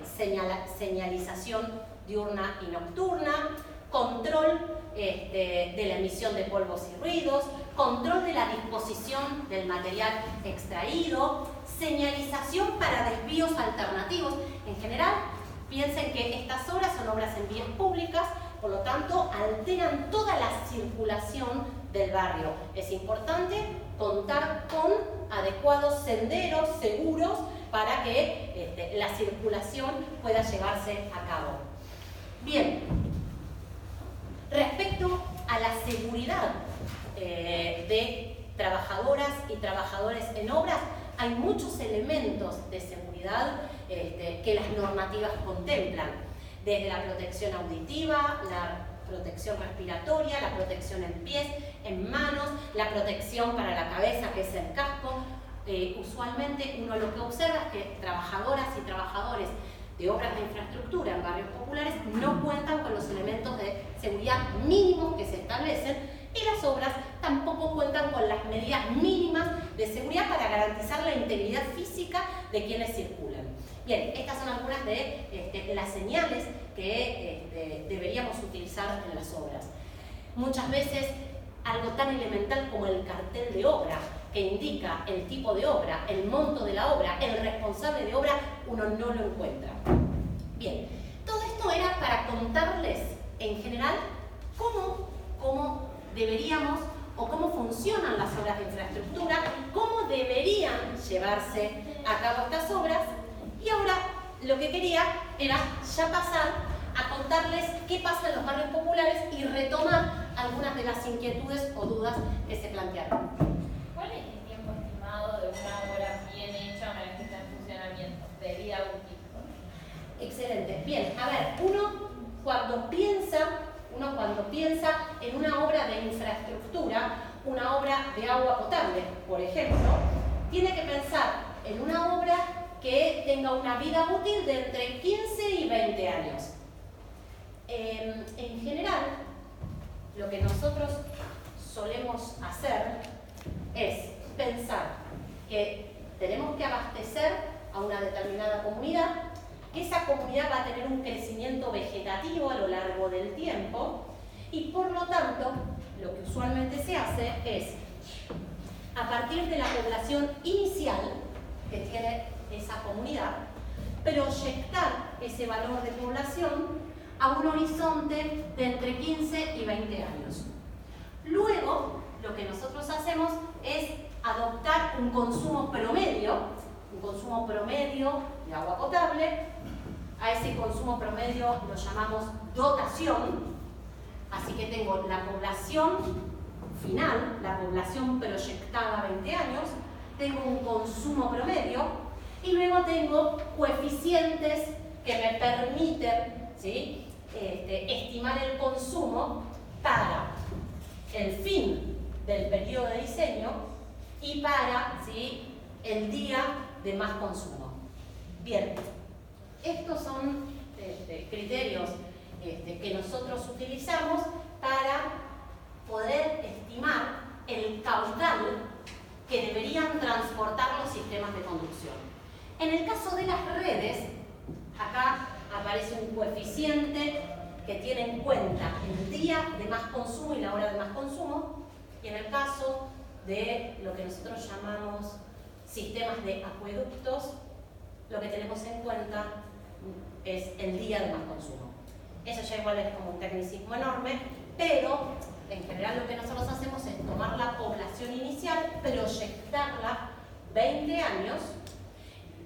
señalización diurna y nocturna, control de la emisión de polvos y ruidos, control de la disposición del material extraído, señalización para desvíos alternativos. En general, piensen que estas obras son obras en vías públicas, por lo tanto, alteran toda la circulación del barrio. Es importante contar con adecuados senderos seguros para que la circulación pueda llevarse a cabo. Bien, respecto a la seguridad de trabajadoras y trabajadores en obras, hay muchos elementos de seguridad que las normativas contemplan, desde la protección auditiva, la protección respiratoria, la protección en pies, en manos, la protección para la cabeza, que es el casco. Usualmente uno lo que observa es que trabajadoras y trabajadores de obras de infraestructura en barrios populares no cuentan con los elementos de seguridad mínimos que se establecen y las obras tampoco cuentan con las medidas mínimas de seguridad para garantizar la integridad física de quienes circulan. Bien, estas son algunas de las señales que deberíamos utilizar en las obras. Muchas veces algo tan elemental como el cartel de obra, que indica el tipo de obra, el monto de la obra, el responsable de obra, uno no lo encuentra. Bien, todo esto era para contarles en general cómo deberíamos o cómo funcionan las obras de infraestructura, cómo deberían llevarse a cabo estas obras. Y ahora lo que quería era ya pasar a contarles qué pasa en los barrios populares y retomar algunas de las inquietudes o dudas que se plantearon. ¿Cuál es el tiempo estimado de una obra bien hecha, una vez que está en funcionamiento, de vida útil? Excelente. Bien, a ver, uno cuando piensa en una obra de infraestructura, una obra de agua potable, por ejemplo, tiene que pensar en una obra que tenga una vida útil de entre 15 y 20 años. En general, lo que nosotros solemos hacer es pensar que tenemos que abastecer a una determinada comunidad, que esa comunidad va a tener un crecimiento vegetativo a lo largo del tiempo y por lo tanto lo que usualmente se hace es, a partir de la población inicial que tiene esa comunidad, proyectar ese valor de población a un horizonte de entre 15 y 20 años. Luego, lo que nosotros hacemos es adoptar un consumo promedio de agua potable. A ese consumo promedio lo llamamos dotación. Así que tengo la población final, la población proyectada a 20 años, tengo un consumo promedio y luego tengo coeficientes que me permiten, ¿sí?, estimar el consumo para el fin del periodo de diseño y para, ¿sí?, el día de más consumo. Bien, estos son criterios que nosotros utilizamos para poder estimar el caudal que deberían transportar los sistemas de conducción. En el caso de las redes, acá aparece un coeficiente que tiene en cuenta el día de más consumo y la hora de más consumo, y en el caso de lo que nosotros llamamos sistemas de acueductos, lo que tenemos en cuenta es el día de más consumo. Eso ya igual es como un tecnicismo enorme, pero en general lo que nosotros hacemos es tomar la población inicial, proyectarla 20 años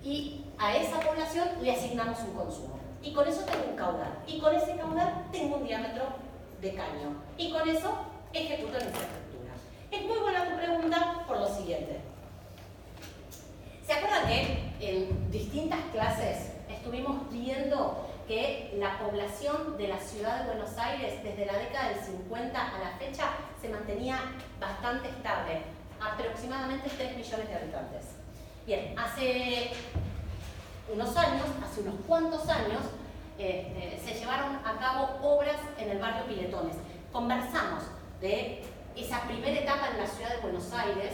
y a esa población le asignamos un consumo. Y con eso tengo un caudal. Y con ese caudal tengo un diámetro de caño. Y con eso ejecuto la infraestructura. Es muy buena tu pregunta por lo siguiente. ¿Se acuerdan que en distintas clases estuvimos viendo que la población de la ciudad de Buenos Aires desde la década del 50 a la fecha se mantenía bastante estable, aproximadamente 3 millones de habitantes? Bien, hace unos cuantos años, se llevaron a cabo obras en el barrio Piletones. Conversamos de esa primera etapa en la ciudad de Buenos Aires,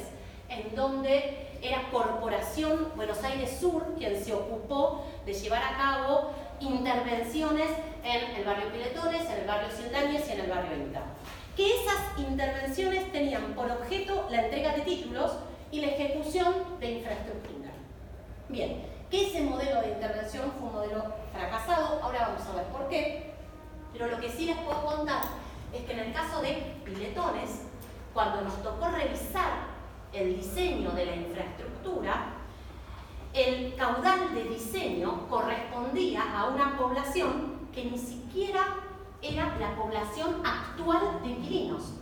en donde era Corporación Buenos Aires Sur quien se ocupó de llevar a cabo intervenciones en el barrio Piletones, en el barrio Cildañez y en el barrio Inta. Que esas intervenciones tenían por objeto la entrega de títulos y la ejecución de infraestructura. Bien, que ese modelo de intervención fue un modelo fracasado, ahora vamos a ver por qué, pero lo que sí les puedo contar es que en el caso de Piletones, cuando nos tocó revisar el diseño de la infraestructura, el caudal de diseño correspondía a una población que ni siquiera era la población actual de inquilinos.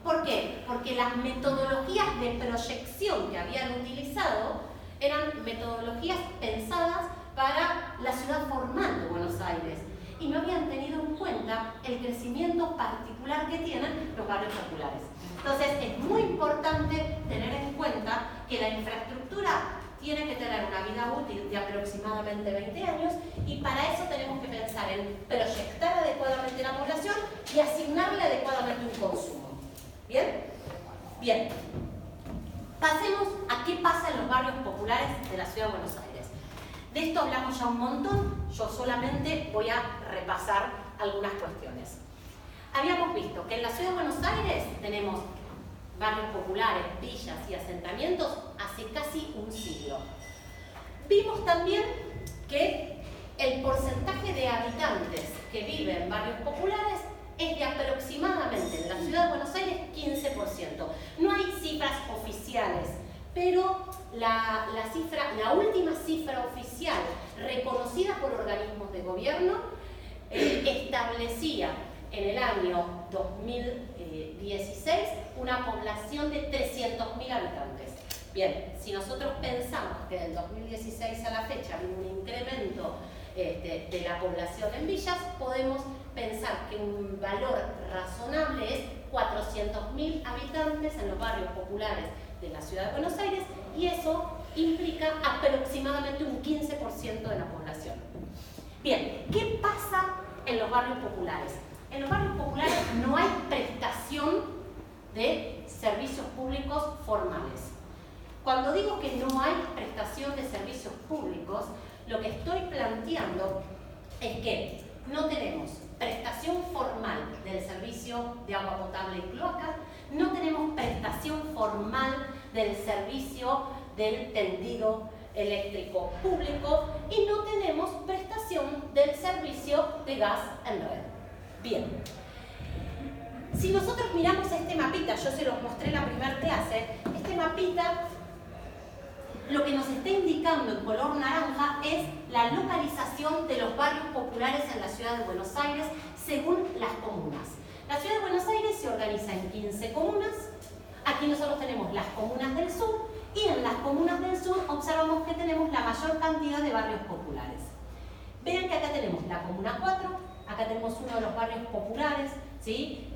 ¿Por qué? Porque las metodologías de proyección que habían utilizado eran metodologías pensadas para la ciudad formal de Buenos Aires y no habían tenido en cuenta el crecimiento particular que tienen los barrios populares. Entonces es muy importante tener en cuenta que la infraestructura tiene que tener una vida útil de aproximadamente 20 años y para eso tenemos que pensar en proyectar adecuadamente la población y asignarle adecuadamente un consumo. ¿Bien? Bien. Pasemos a qué pasa en los barrios populares de la ciudad de Buenos Aires. De esto hablamos ya un montón, yo solamente voy a repasar algunas cuestiones. Habíamos visto que en la ciudad de Buenos Aires tenemos barrios populares, villas y asentamientos hace casi un siglo. Vimos también que el porcentaje de habitantes que viven en barrios populares es de aproximadamente en la ciudad de Buenos Aires 15%. No hay cifras oficiales, pero la última cifra oficial reconocida por organismos de gobierno establecía en el año 2016 una población de 300.000 habitantes. Bien, si nosotros pensamos que del 2016 a la fecha ha habido un incremento de la población en villas, podemos pensar que un valor razonable es 400.000 habitantes en los barrios populares de la ciudad de Buenos Aires y eso implica aproximadamente un 15% de la población. Bien, ¿qué pasa en los barrios populares? En los barrios populares no hay prestación de servicios públicos formales. Cuando digo que no hay prestación de servicios públicos, lo que estoy planteando es que no tenemos prestación formal del servicio de agua potable y cloaca, no tenemos prestación formal del servicio del tendido eléctrico público y no tenemos prestación del servicio de gas en red. Bien, si nosotros miramos este mapita, yo se los mostré en la primera clase, este mapita lo que nos está indicando en color naranja es la localización de los barrios populares en la ciudad de Buenos Aires según las comunas. La ciudad de Buenos Aires se organiza en 15 comunas, aquí nosotros tenemos las comunas del sur y en las comunas del sur observamos que tenemos la mayor cantidad de barrios populares. Vean que acá tenemos la comuna 4, acá tenemos uno de los barrios populares, ¿sí?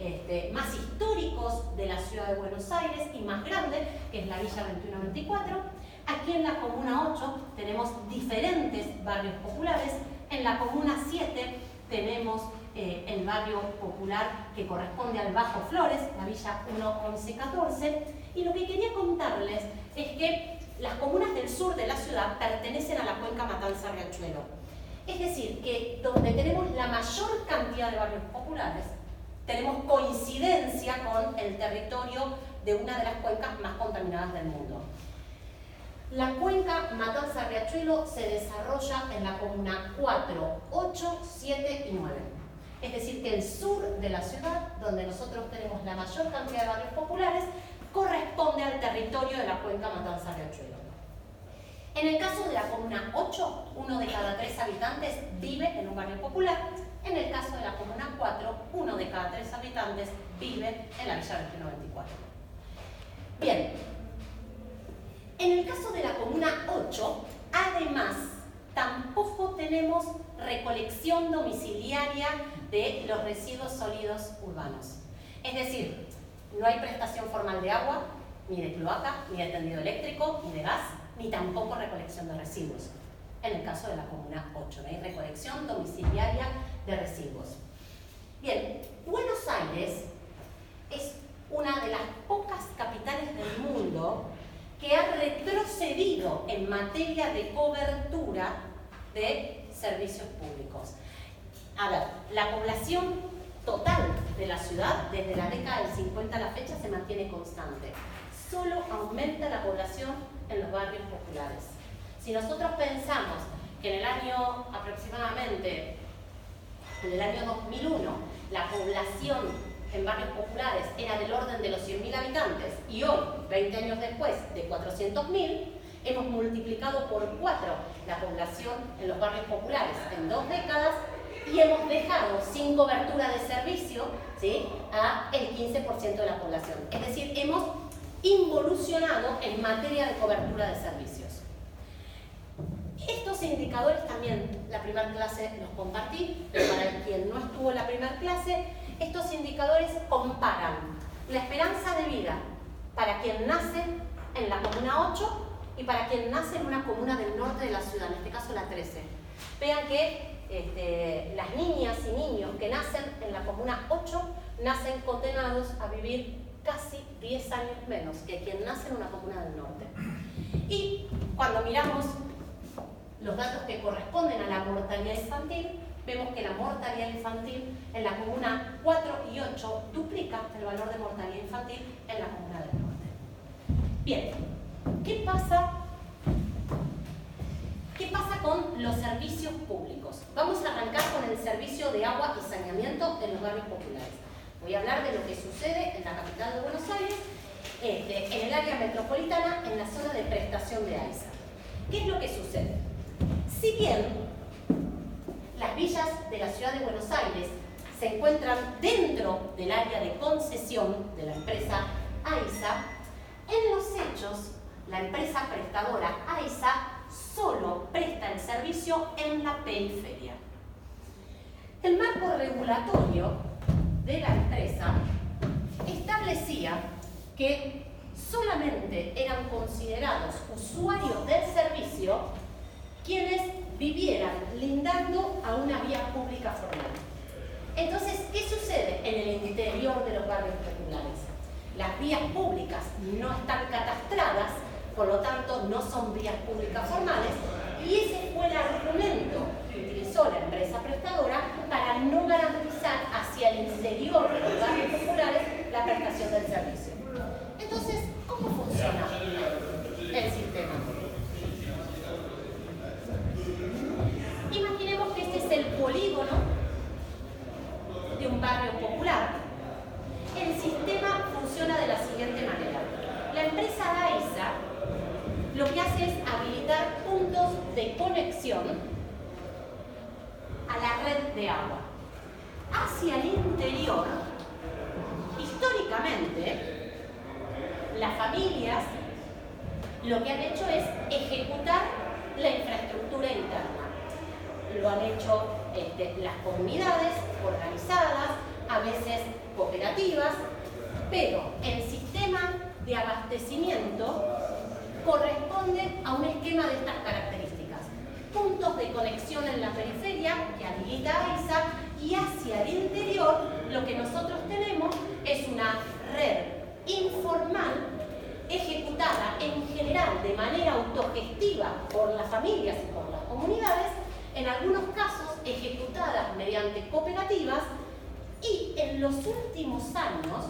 Más históricos de la ciudad de Buenos Aires y más grande, que es la Villa 2124. Aquí en la comuna 8 tenemos diferentes barrios populares. En la comuna 7 tenemos el barrio popular que corresponde al Bajo Flores, la Villa 1114. Y lo que quería contarles es que las comunas del sur de la ciudad pertenecen a la cuenca Matanza-Riachuelo. Es decir, que donde tenemos la mayor cantidad de barrios populares, tenemos coincidencia con el territorio de una de las cuencas más contaminadas del mundo. La cuenca Matanza-Riachuelo se desarrolla en la comuna 4, 8, 7 y 9. Es decir, que el sur de la ciudad, donde nosotros tenemos la mayor cantidad de barrios populares, corresponde al territorio de la cuenca Matanza-Riachuelo. En el caso de la comuna 8, 1 de cada 3 habitantes vive en un barrio popular. En el caso de la Comuna 4, 1 de cada 3 habitantes vive en la Villa 2124. Bien, en el caso de la Comuna 8, además, tampoco tenemos recolección domiciliaria de los residuos sólidos urbanos. Es decir, no hay prestación formal de agua, ni de cloaca, ni de tendido eléctrico, ni de gas, ni tampoco recolección de residuos. En el caso de la Comuna 8, no hay recolección domiciliaria de residuos. Bien, Buenos Aires es una de las pocas capitales del mundo que ha retrocedido en materia de cobertura de servicios públicos. A ver, la población total de la ciudad, desde la década del 50 a la fecha, se mantiene constante. Solo aumenta la población en los barrios populares. Si nosotros pensamos que en el año aproximadamente, en el año 2001, la población en barrios populares era del orden de los 100.000 habitantes y hoy, 20 años después, de 400.000, hemos multiplicado por 4 la población en los barrios populares en 2 décadas y hemos dejado sin cobertura de servicio, ¿sí?, a el 15% de la población. Es decir, hemos involucionado en materia de cobertura de servicios. Estos indicadores también, la primera clase los compartí, pero para quien no estuvo en la primera clase, estos indicadores comparan la esperanza de vida para quien nace en la Comuna 8 y para quien nace en una comuna del norte de la ciudad, en este caso la 13. Vean que las niñas y niños que nacen en la Comuna 8 nacen condenados a vivir casi 10 años menos que quien nace en una comuna del norte. Y cuando miramos los datos que corresponden a la mortalidad infantil, vemos que la mortalidad infantil en la Comuna 4 y 8 duplica el valor de mortalidad infantil en la Comuna del Norte. Bien, ¿qué pasa con los servicios públicos? Vamos a arrancar con el servicio de agua y saneamiento en los barrios populares. Voy a hablar de lo que sucede en la capital de Buenos Aires, en el área metropolitana, en la zona de prestación de AISA. ¿Qué es lo que sucede? Si bien las villas de la ciudad de Buenos Aires se encuentran dentro del área de concesión de la empresa AISA, en los hechos, la empresa prestadora AISA solo presta el servicio en la periferia. El marco regulatorio de la empresa establecía que solamente eran considerados usuarios del servicio quienes vivieran lindando a una vía pública formal. Entonces, ¿qué sucede en el interior de los barrios populares? Las vías públicas no están catastradas, por lo tanto no son vías públicas formales, y ese fue el argumento que utilizó la empresa prestadora para no garantizar hacia el interior de los barrios populares la prestación del servicio. Entonces, ¿cómo funciona el sistema? Imaginemos que este es el polígono de un barrio popular. El sistema funciona de la siguiente manera. La empresa AISA lo que hace es habilitar puntos de conexión a la red de agua. Hacia el interior, históricamente, las familias lo que han hecho es ejecutar la infraestructura interna. Lo han hecho las comunidades organizadas, a veces cooperativas, pero el sistema de abastecimiento corresponde a un esquema de estas características. Puntos de conexión en la periferia que habilita AISA, y hacia el interior lo que nosotros tenemos es una red informal ejecutada en general de manera autogestiva por las familias y por las comunidades, en algunos casos ejecutadas mediante cooperativas, y en los últimos años,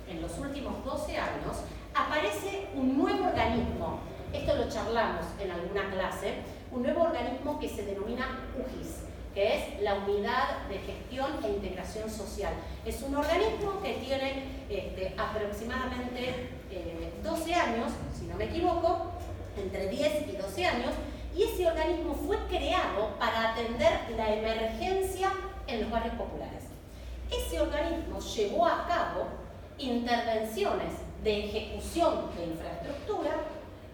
en los últimos 12 años, aparece un nuevo organismo. Esto lo charlamos en alguna clase, un nuevo organismo que se denomina UGIS, que es la Unidad de Gestión e Integración Social. Es un organismo que tiene aproximadamente 12 años, si no me equivoco, entre 10 y 12 años, y ese organismo fue creado para atender la emergencia en los barrios populares. Ese organismo llevó a cabo intervenciones de ejecución de infraestructura,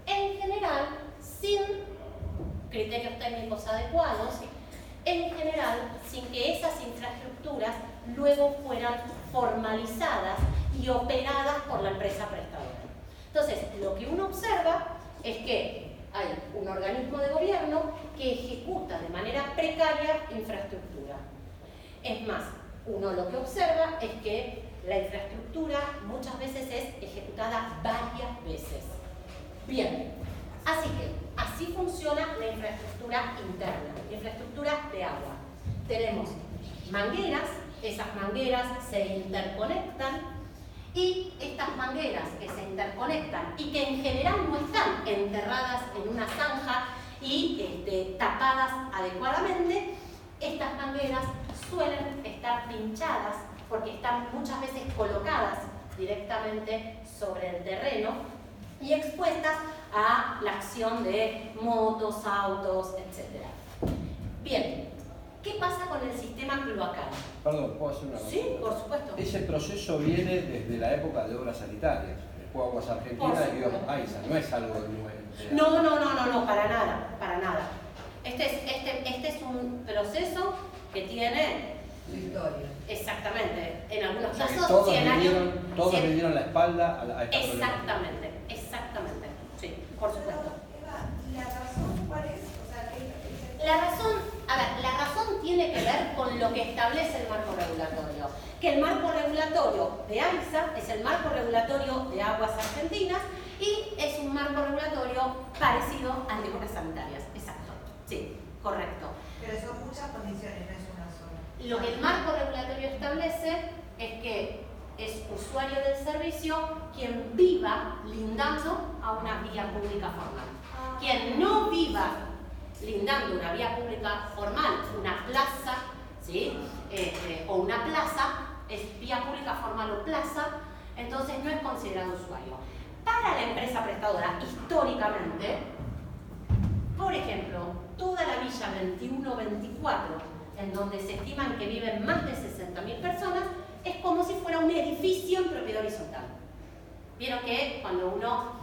en general sin criterios técnicos adecuados, en general sin que esas infraestructuras luego fueran formalizadas y operadas por la empresa prestadora. Entonces, lo que uno observa es que hay un organismo de gobierno que ejecuta de manera precaria infraestructura. Es más, uno lo que observa es que la infraestructura muchas veces es ejecutada varias veces. Bien, así que así funciona la infraestructura interna, la infraestructura de agua. Tenemos mangueras, esas mangueras se interconectan y estas mangueras que se interconectan y que en general no están enterradas en una zanja y tapadas adecuadamente, estas mangueras suelen estar pinchadas porque están muchas veces colocadas directamente sobre el terreno y expuestas a la acción de motos, autos, etc. Bien, ¿qué pasa con el sistema cloacal? Perdón, ¿puedo hacer una cosa? Sí, por supuesto. Ese proceso viene desde la época de obras sanitarias. Después Aguas Argentinas y AISA, no es algo nuevo. No, para nada. Este es un proceso que tiene historia. Exactamente. En algunos O sea que casos 100 años. todos le dieron la espalda a esta Exactamente. Sí, por supuesto. Eva, ¿la razón cuál es? O sea, ¿qué La razón tiene que ver con lo que establece el marco regulatorio. Que el marco regulatorio de AISA es el marco regulatorio de Aguas Argentinas y es un marco regulatorio parecido al de obras sanitarias. Exacto. Sí, correcto. Pero son muchas condiciones, no es una sola. Lo que el marco regulatorio establece es que es usuario del servicio quien viva lindando a una vía pública formal. Quien no viva lindando una vía pública formal, una plaza, ¿sí? O una plaza, es vía pública formal o plaza, entonces no es considerado usuario. Para la empresa prestadora, históricamente, por ejemplo, toda la villa 21-24, en donde se estiman que viven más de 60.000 personas, es como si fuera un edificio en propiedad horizontal. Vieron que cuando uno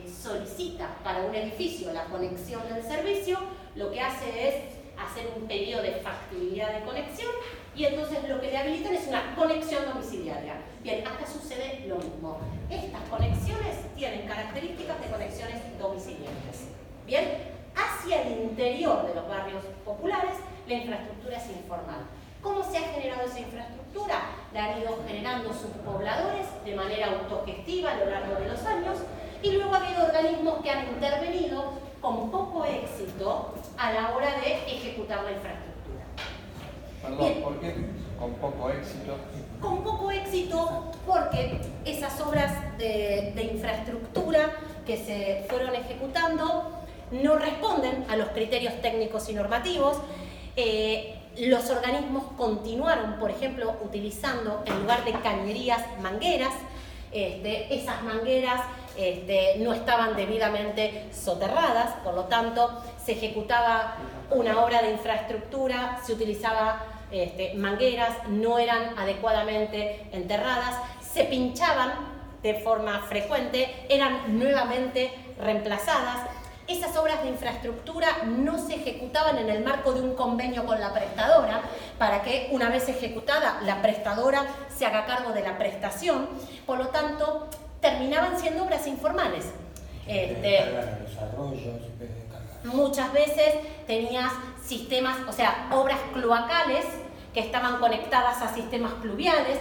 solicita para un edificio la conexión del servicio, lo que hace es hacer un pedido de factibilidad de conexión y entonces lo que le habilitan es una conexión domiciliaria. Bien, acá sucede lo mismo. Estas conexiones tienen características de conexiones domiciliarias. Bien, hacia el interior de los barrios populares la infraestructura es informal. ¿Cómo se ha generado esa infraestructura? La han ido generando sus pobladores de manera autogestiva a lo largo de los años y luego ha habido organismos que han intervenido con poco éxito a la hora de ejecutar la infraestructura. Perdón, Bien. ¿por qué con poco éxito? Con poco éxito porque esas obras de infraestructura que se fueron ejecutando no responden a los criterios técnicos y normativos. Los organismos continuaron, por ejemplo, utilizando en lugar de cañerías mangueras. Esas mangueras no estaban debidamente soterradas, por lo tanto se ejecutaba una obra de infraestructura, se utilizaba mangueras, no eran adecuadamente enterradas, se pinchaban de forma frecuente, eran nuevamente reemplazadas. Esas obras de infraestructura no se ejecutaban en el marco de un convenio con la prestadora para que una vez ejecutada la prestadora se haga cargo de la prestación, por lo tanto terminaban siendo obras informales. Muchas veces tenías sistemas, o sea, obras cloacales que estaban conectadas a sistemas pluviales.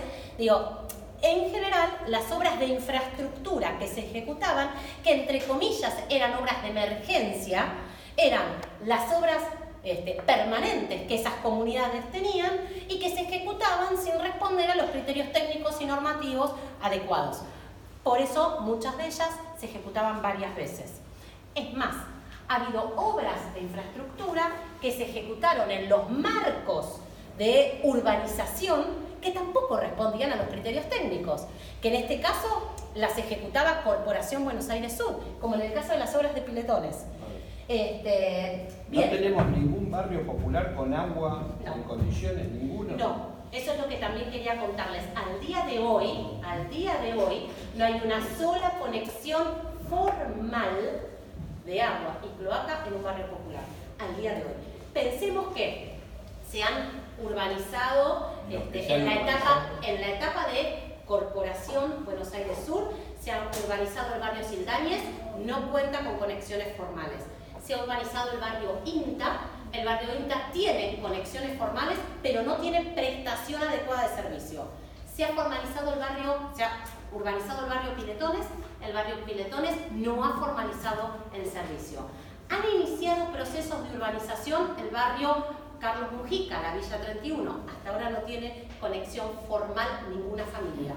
En general, las obras de infraestructura que se ejecutaban, que entre comillas eran obras de emergencia, eran las obras permanentes que esas comunidades tenían y que se ejecutaban sin responder a los criterios técnicos y normativos adecuados. Por eso, muchas de ellas se ejecutaban varias veces. Es más, ha habido obras de infraestructura que se ejecutaron en los marcos de urbanización que tampoco respondían a los criterios técnicos, que en este caso las ejecutaba Corporación Buenos Aires Sur, como en el caso de las obras de piletones. ¿No tenemos ningún barrio popular con agua en condiciones? ¿Ninguno? No, eso es lo que también quería contarles. Al día de hoy, no hay una sola conexión formal de agua y cloaca en un barrio popular. Al día de hoy. Pensemos que se han urbanizado en la etapa de Corporación Buenos Aires Sur, se ha urbanizado el barrio Sildañez, no cuenta con conexiones formales. Se ha urbanizado el barrio INTA tiene conexiones formales, pero no tiene prestación adecuada de servicio. Se ha urbanizado el barrio Piletones, el barrio Piletones no ha formalizado el servicio. Han iniciado procesos de urbanización el barrio Carlos Mujica, la Villa 31, hasta ahora no tiene conexión formal ninguna familia.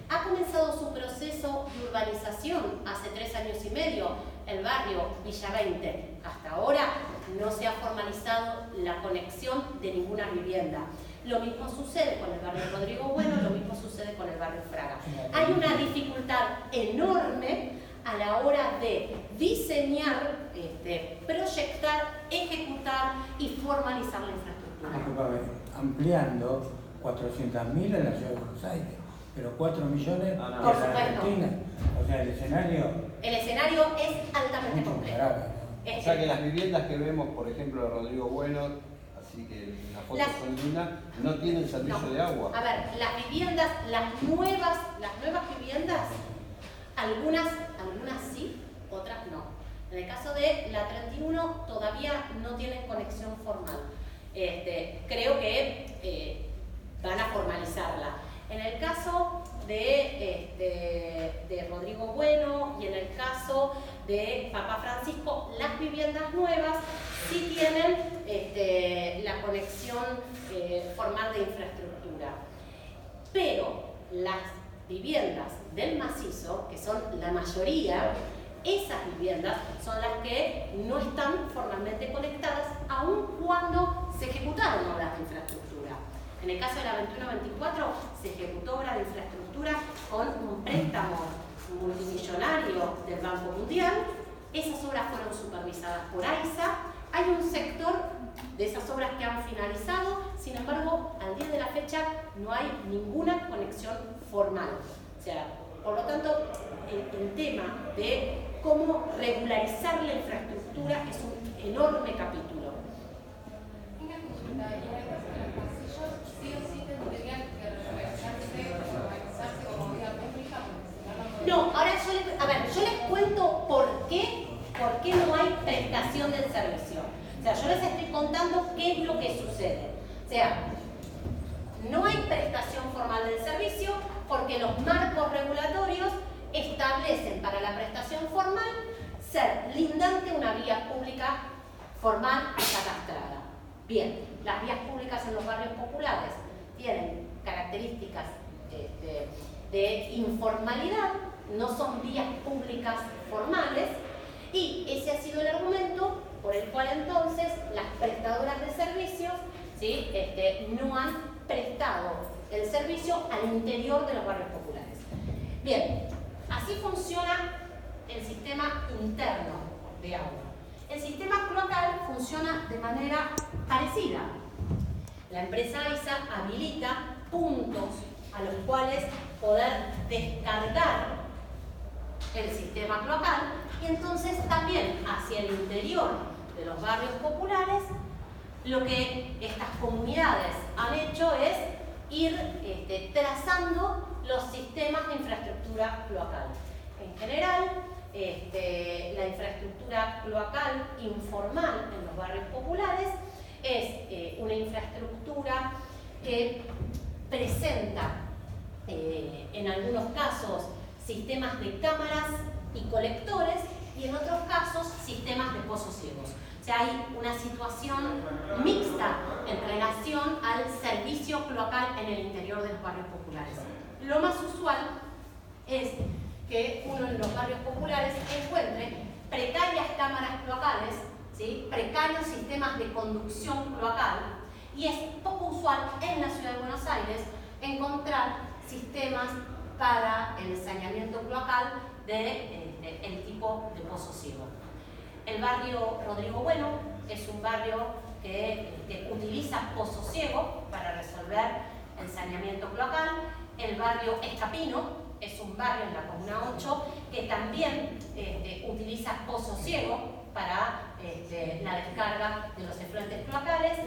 Ha comenzado su proceso de urbanización hace 3 años y medio el barrio Villa 20. Hasta ahora no se ha formalizado la conexión de ninguna vivienda. Lo mismo sucede con el barrio Rodrigo Bueno, lo mismo sucede con el barrio Fraga. Hay una dificultad enorme a la hora de diseñar, proyectar, ejecutar y formalizar la infraestructura. Ampliando 400.000 en la ciudad de Buenos Aires, pero 4 millones en la Por supuesto. Argentina. O sea, el escenario es altamente complejo. O sea que las viviendas que vemos, por ejemplo, de Rodrigo Bueno, así que las fotos son lindas, no tienen servicio de agua. A ver, las nuevas viviendas, algunas sí, otras no. En el caso de la 31 todavía no tienen conexión formal. Creo que van a formalizarla. En el caso de Rodrigo Bueno y en el caso de Papa Francisco, las viviendas nuevas sí tienen la conexión formal de infraestructura. Pero las viviendas del macizo, que son la mayoría, esas viviendas son las que no están formalmente conectadas, aun cuando se ejecutaron obras de infraestructura. En el caso de la 21-24 se ejecutó obra de infraestructura con un préstamo multimillonario del Banco Mundial. Esas obras fueron supervisadas por AISA. Hay un sector de esas obras que han finalizado, sin embargo, al día de la fecha no hay ninguna conexión formal. O sea, por lo tanto, el tema de cómo regularizar la infraestructura es un enorme capítulo. Una consulta, y en el caso de los pasillos, sí o sí tendrían que regularizarse o organizarse como vía pública. No, ahora yo les cuento por qué no hay prestación del servicio. O sea, yo les estoy contando qué es lo que sucede. O sea, no hay prestación formal del servicio porque los marcos regulatorios establecen para la prestación formal ser lindante una vía pública formal y cadastrada. Bien, las vías públicas en los barrios populares tienen características de informalidad, no son vías públicas formales, y ese ha sido el argumento por el cual entonces las prestadoras de servicios, ¿sí? No han prestado el servicio al interior de los barrios populares. Bien, así funciona el sistema interno de agua. El sistema cloacal funciona de manera parecida. La empresa AISA habilita puntos a los cuales poder descargar el sistema cloacal y entonces también hacia el interior de los barrios populares lo que estas comunidades han hecho es ir trazando los sistemas de infraestructura cloacal. En general, la infraestructura cloacal informal en los barrios populares es una infraestructura que presenta en algunos casos sistemas de cámaras y colectores y en otros casos sistemas de pozos ciegos. O sea, hay una situación mixta en relación al servicio cloacal en el interior de los barrios populares. Lo más usual es que uno en los barrios populares encuentre precarias cámaras cloacales, ¿sí? Precarios sistemas de conducción cloacal, y es poco usual en la ciudad de Buenos Aires encontrar sistemas para el saneamiento cloacal del tipo de pozo ciego. El barrio Rodrigo Bueno es un barrio que utiliza Pozo Ciego para resolver el saneamiento cloacal. El barrio Escapino es un barrio en la Comuna 8 que también utiliza Pozo Ciego para la descarga de los efluentes cloacales.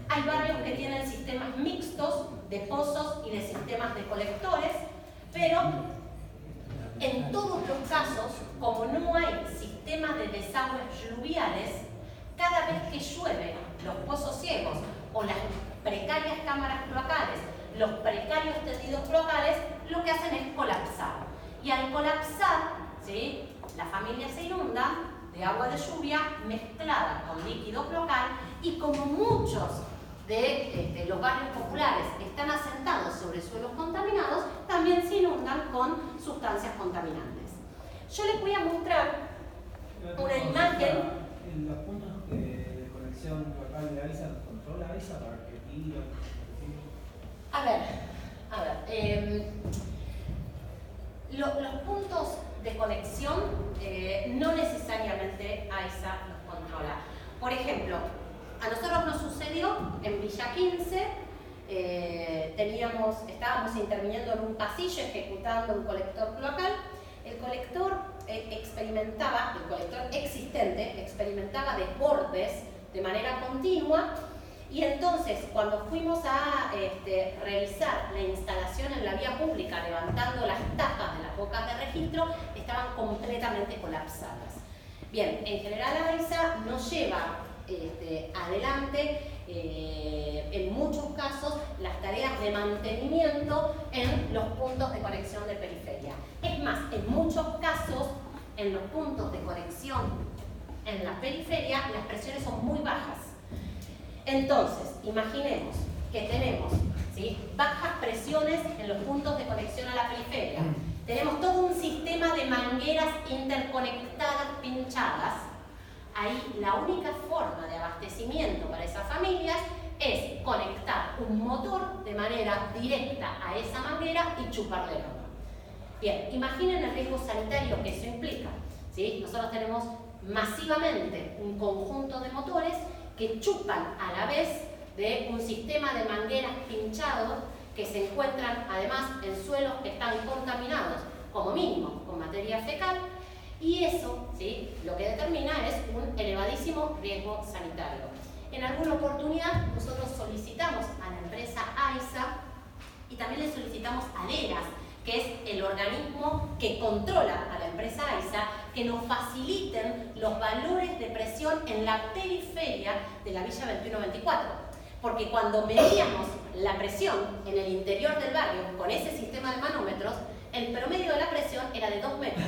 Hay barrios que tienen sistemas mixtos de pozos y de sistemas de colectores, pero en todos los casos, como no hay sistemas de desagües fluviales, cada vez que llueve, los pozos ciegos o las precarias cámaras cloacales, los precarios tendidos cloacales, lo que hacen es colapsar. Y al colapsar, ¿sí?, la familia se inunda de agua de lluvia mezclada con líquido cloacal, y como muchos de los barrios populares están asentados sobre suelos contaminados, también se inundan con sustancias contaminantes. Yo les voy a mostrar una imagen. En los puntos de conexión local de la AISA, ¿los controla AISA para que tire? A ver, los puntos de conexión no necesariamente AISA los controla. Por ejemplo, a nosotros nos sucedió en Villa 15, estábamos interviniendo en un pasillo ejecutando un colector cloacal. El colector existente experimentaba desbordes de manera continua, y entonces cuando fuimos a revisar la instalación en la vía pública, levantando las tapas de las bocas de registro, estaban completamente colapsadas. Bien, en general AISA no lleva adelante en muchos casos las tareas de mantenimiento en los puntos de conexión de periferia. Es más, en muchos casos, en los puntos de conexión en la periferia, las presiones son muy bajas. Entonces, imaginemos que tenemos, ¿sí?, bajas presiones en los puntos de conexión a la periferia. Tenemos todo un sistema de mangueras interconectadas, pinchadas. Ahí la única forma de abastecimiento para esas familias es conectar un motor de manera directa a esa manguera y chuparle el agua. Bien, imaginen el riesgo sanitario que eso implica, ¿sí? Nosotros tenemos masivamente un conjunto de motores que chupan a la vez de un sistema de mangueras pinchados que se encuentran además en suelos que están contaminados, como mínimo, con materia fecal, y eso, ¿sí?, lo que determina es un elevadísimo riesgo sanitario. En alguna oportunidad nosotros solicitamos a la empresa AISA y también le solicitamos a DERAS, que es el organismo que controla a la empresa AISA, que nos faciliten los valores de presión en la periferia de la Villa 21-24. Porque cuando medíamos la presión en el interior del barrio con ese sistema de manómetros, el promedio de la presión era de 2 metros.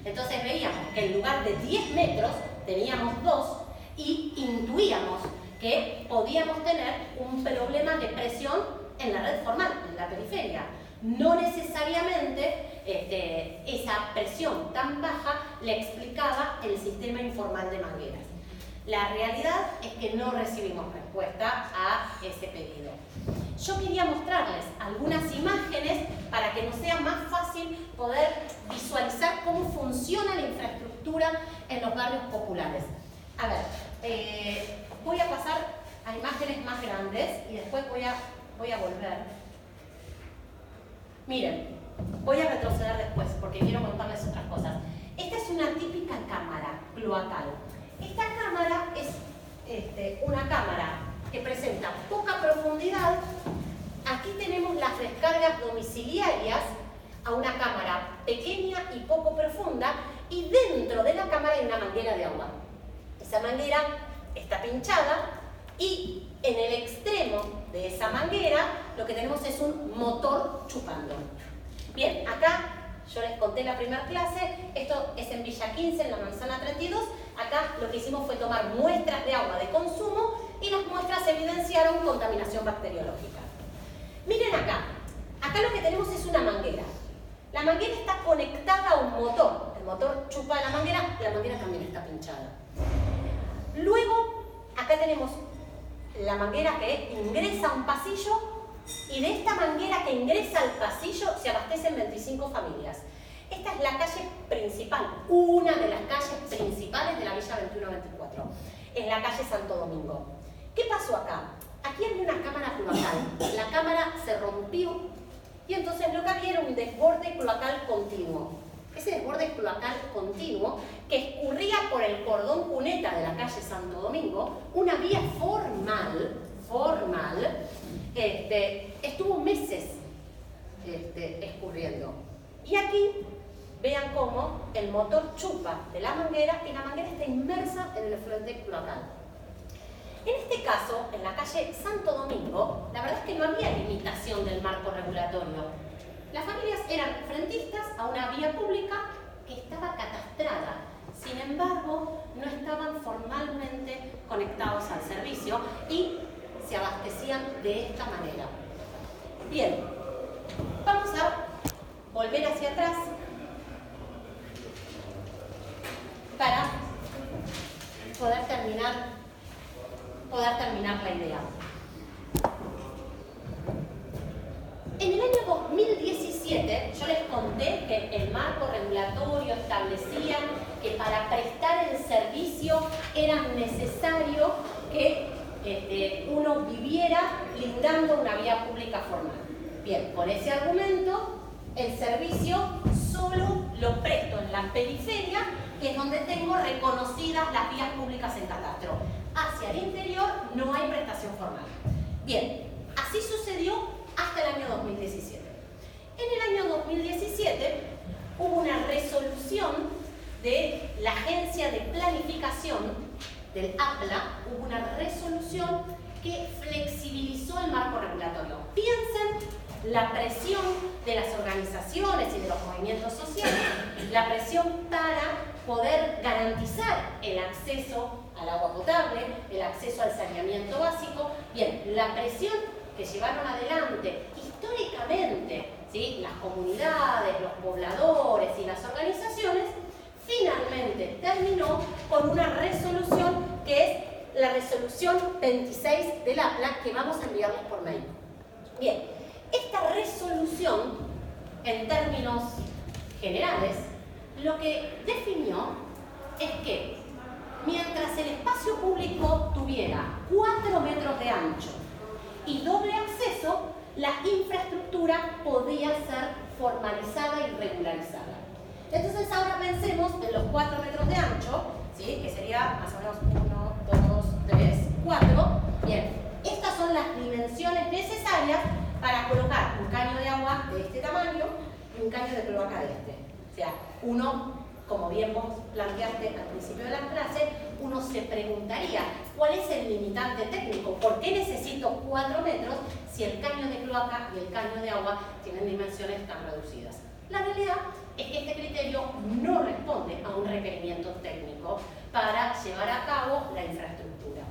Entonces veíamos que en lugar de 10 metros teníamos 2 y intuíamos que podíamos tener un problema de presión en la red formal, en la periferia. No necesariamente esa presión tan baja le explicaba el sistema informal de mangueras. La realidad es que no recibimos respuesta a ese pedido. Yo quería mostrarles algunas imágenes para que nos sea más fácil poder visualizar cómo funciona la infraestructura en los barrios populares. A ver, voy a pasar a imágenes más grandes y después voy a volver. Miren, voy a retroceder después porque quiero contarles otras cosas. Esta es una típica cámara cloacal. Esta cámara es una cámara que presenta poca profundidad. Aquí tenemos las descargas domiciliarias a una cámara pequeña y poco profunda, y dentro de la cámara hay una manguera de agua. Esa manguera está pinchada y en el extremo de esa manguera lo que tenemos es un motor chupando. Bien, acá yo les conté la primera clase, esto es en Villa 15, en la Manzana 32. Acá lo que hicimos fue tomar muestras de agua de consumo y las muestras evidenciaron contaminación bacteriológica. Miren acá lo que tenemos es una manguera. La manguera está conectada a un motor, el motor chupa la manguera también está pinchada. Luego, acá tenemos la manguera que ingresa a un pasillo, y de esta manguera que ingresa al pasillo se abastecen 25 familias. Esta esta es la calle principal, una de las calles principales de la Villa 2124. Es la calle Santo Domingo. ¿Qué pasó acá? Aquí había una cámara cloacal. La cámara se rompió y entonces lo que había era un desborde cloacal continuo. Ese desborde cloacal continuo que escurría por el cordón cuneta de la calle Santo Domingo, una vía formal, estuvo meses escurriendo. Y aquí vean cómo el motor chupa de la manguera y la manguera está inmersa en el efluente cloacal. En este caso, en la calle Santo Domingo, la verdad es que no había limitación del marco regulatorio. Las familias eran frentistas a una vía pública que estaba catastrada. Sin embargo, no estaban formalmente conectados al servicio y se abastecían de esta manera. Bien, vamos a volver hacia atrás para poder terminar la idea. En el año 2017 yo les conté que el marco regulatorio establecía que para prestar el servicio era necesario que uno viviera lindando una vía pública formal. Bien, con ese argumento, el servicio solo lo presto en la periferia, que es donde tengo reconocidas las vías públicas en catastro. Hacia el interior no hay prestación formal. Bien, así sucedió hasta el año 2017. En el año 2017 hubo una resolución de la Agencia de Planificación del APLA, hubo una resolución que flexibilizó el marco regulatorio. Piensen la presión de las organizaciones y de los movimientos sociales, la presión para poder garantizar el acceso al agua potable, el acceso al saneamiento básico. Bien, la presión que llevaron adelante históricamente, ¿sí?, las comunidades, los pobladores y las organizaciones, finalmente terminó con una resolución que es la resolución 26 del APLA, que vamos a enviarles por mail. Bien, esta resolución, en términos generales, lo que definió es que mientras el espacio público tuviera 4 metros de ancho y doble acceso, la infraestructura podía ser formalizada y regularizada. Entonces ahora pensemos en los 4 metros de ancho, ¿sí?, que sería más o menos 1, 2, 3, 4. Bien, estas son las dimensiones necesarias para colocar un caño de agua de este tamaño y un caño de cloaca de este. O sea, uno, como bien vos planteaste al principio de la clase, uno se preguntaría, ¿cuál es el limitante técnico? ¿Por qué necesito 4 metros si el caño de cloaca y el caño de agua tienen dimensiones tan reducidas? La realidad es que este criterio no responde a un requerimiento técnico para llevar a cabo la infraestructura,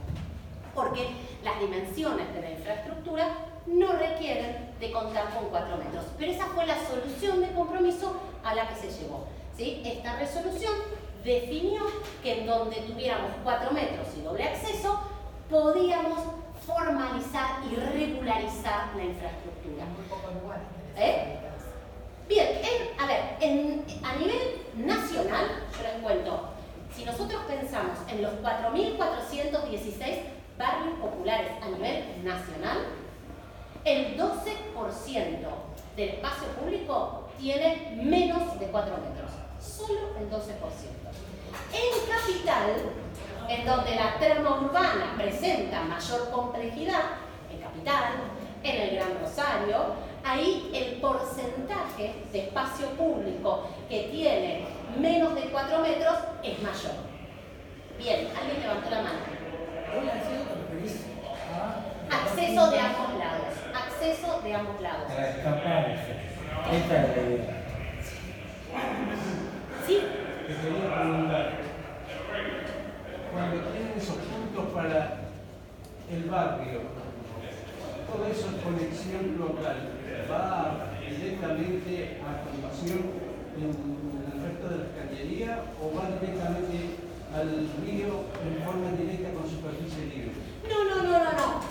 porque las dimensiones de la infraestructura no requieren de contar con 4 metros. Pero esa fue la solución de compromiso a la que se llegó, ¿sí? Esta resolución definió que en donde tuviéramos 4 metros y doble acceso, podíamos formalizar y regularizar la infraestructura. Muy pocos lugares. Bien, a nivel nacional, yo les cuento, si nosotros pensamos en los 4.416 barrios populares a nivel nacional, el 12% del espacio público tiene menos de 4 metros, solo el 12%. En capital, en donde la trama urbana presenta mayor complejidad, en capital, en el Gran Rosario, ahí el porcentaje de espacio público que tiene menos de 4 metros es mayor. Bien, alguien levantó la mano. Acceso de ambos lados. Acceso de ambos lados. Para escaparse. Esta es la idea. ¿Sí? Te quería preguntar, cuando tienen esos puntos para el barrio, toda esa conexión local va directamente a formación en el resto de la cañería o va directamente al río en forma directa con superficie libre? No.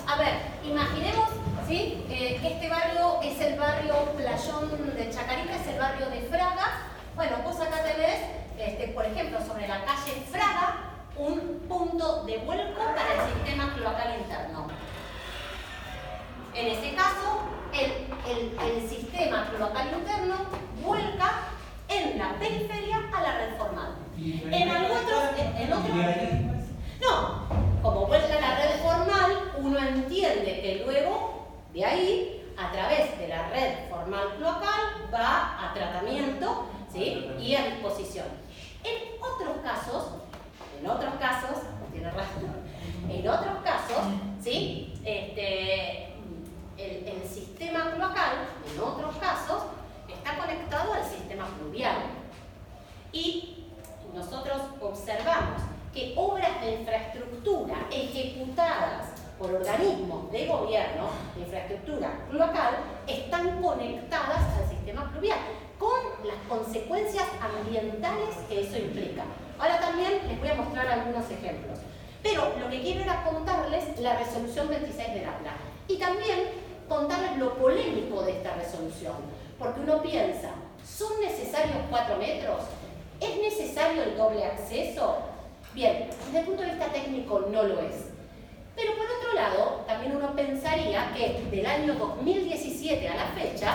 A ver, imaginemos, ¿sí?, que este barrio es el barrio Playón de Chacarita, es el barrio de Fraga. Bueno, En ese caso, el sistema local interno vuelca en la periferia a la red formal. En otros, no, como vuelca a la red formal, uno entiende que luego, de ahí, a través de la red formal cloacal, va a tratamiento, ¿sí? Y a disposición. En otros casos, tiene razón, en otros casos, ¿sí? El sistema cloacal, en otros casos, está conectado al sistema fluvial. Y nosotros observamos que obras de infraestructura ejecutadas por organismos de gobierno, de infraestructura cloacal, están conectadas al sistema fluvial, con las consecuencias ambientales que eso implica. Ahora también les voy a mostrar algunos ejemplos. Pero lo que quiero era contarles la resolución 26 del APLA. Y también contarles lo polémico de esta resolución. Porque uno piensa, ¿son necesarios 4 metros? ¿Es necesario el doble acceso? Bien, desde el punto de vista técnico no lo es. Pero por otro lado, también uno pensaría que del año 2017 a la fecha,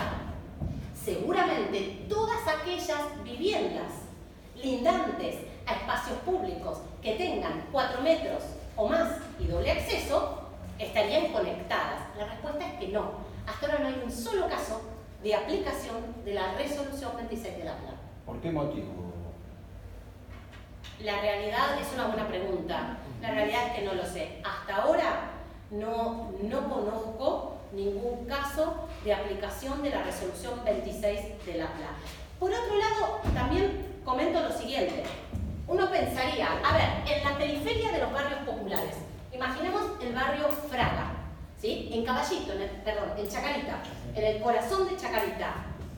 seguramente todas aquellas viviendas lindantes a espacios públicos que tengan 4 metros o más y doble acceso, estarían conectadas. La respuesta es que no. Hasta ahora no hay un solo caso de aplicación de la resolución 26 del APLA. ¿Por qué motivo? La realidad es una buena pregunta. La realidad es que no lo sé. Hasta ahora no conozco ningún caso de aplicación de la resolución 26 del APLA. Por otro lado, también comento lo siguiente. Uno pensaría, a ver, en la periferia de los barrios populares, imaginemos el barrio Fraga, ¿sí? En Caballito, en Chacarita, en el corazón de Chacarita.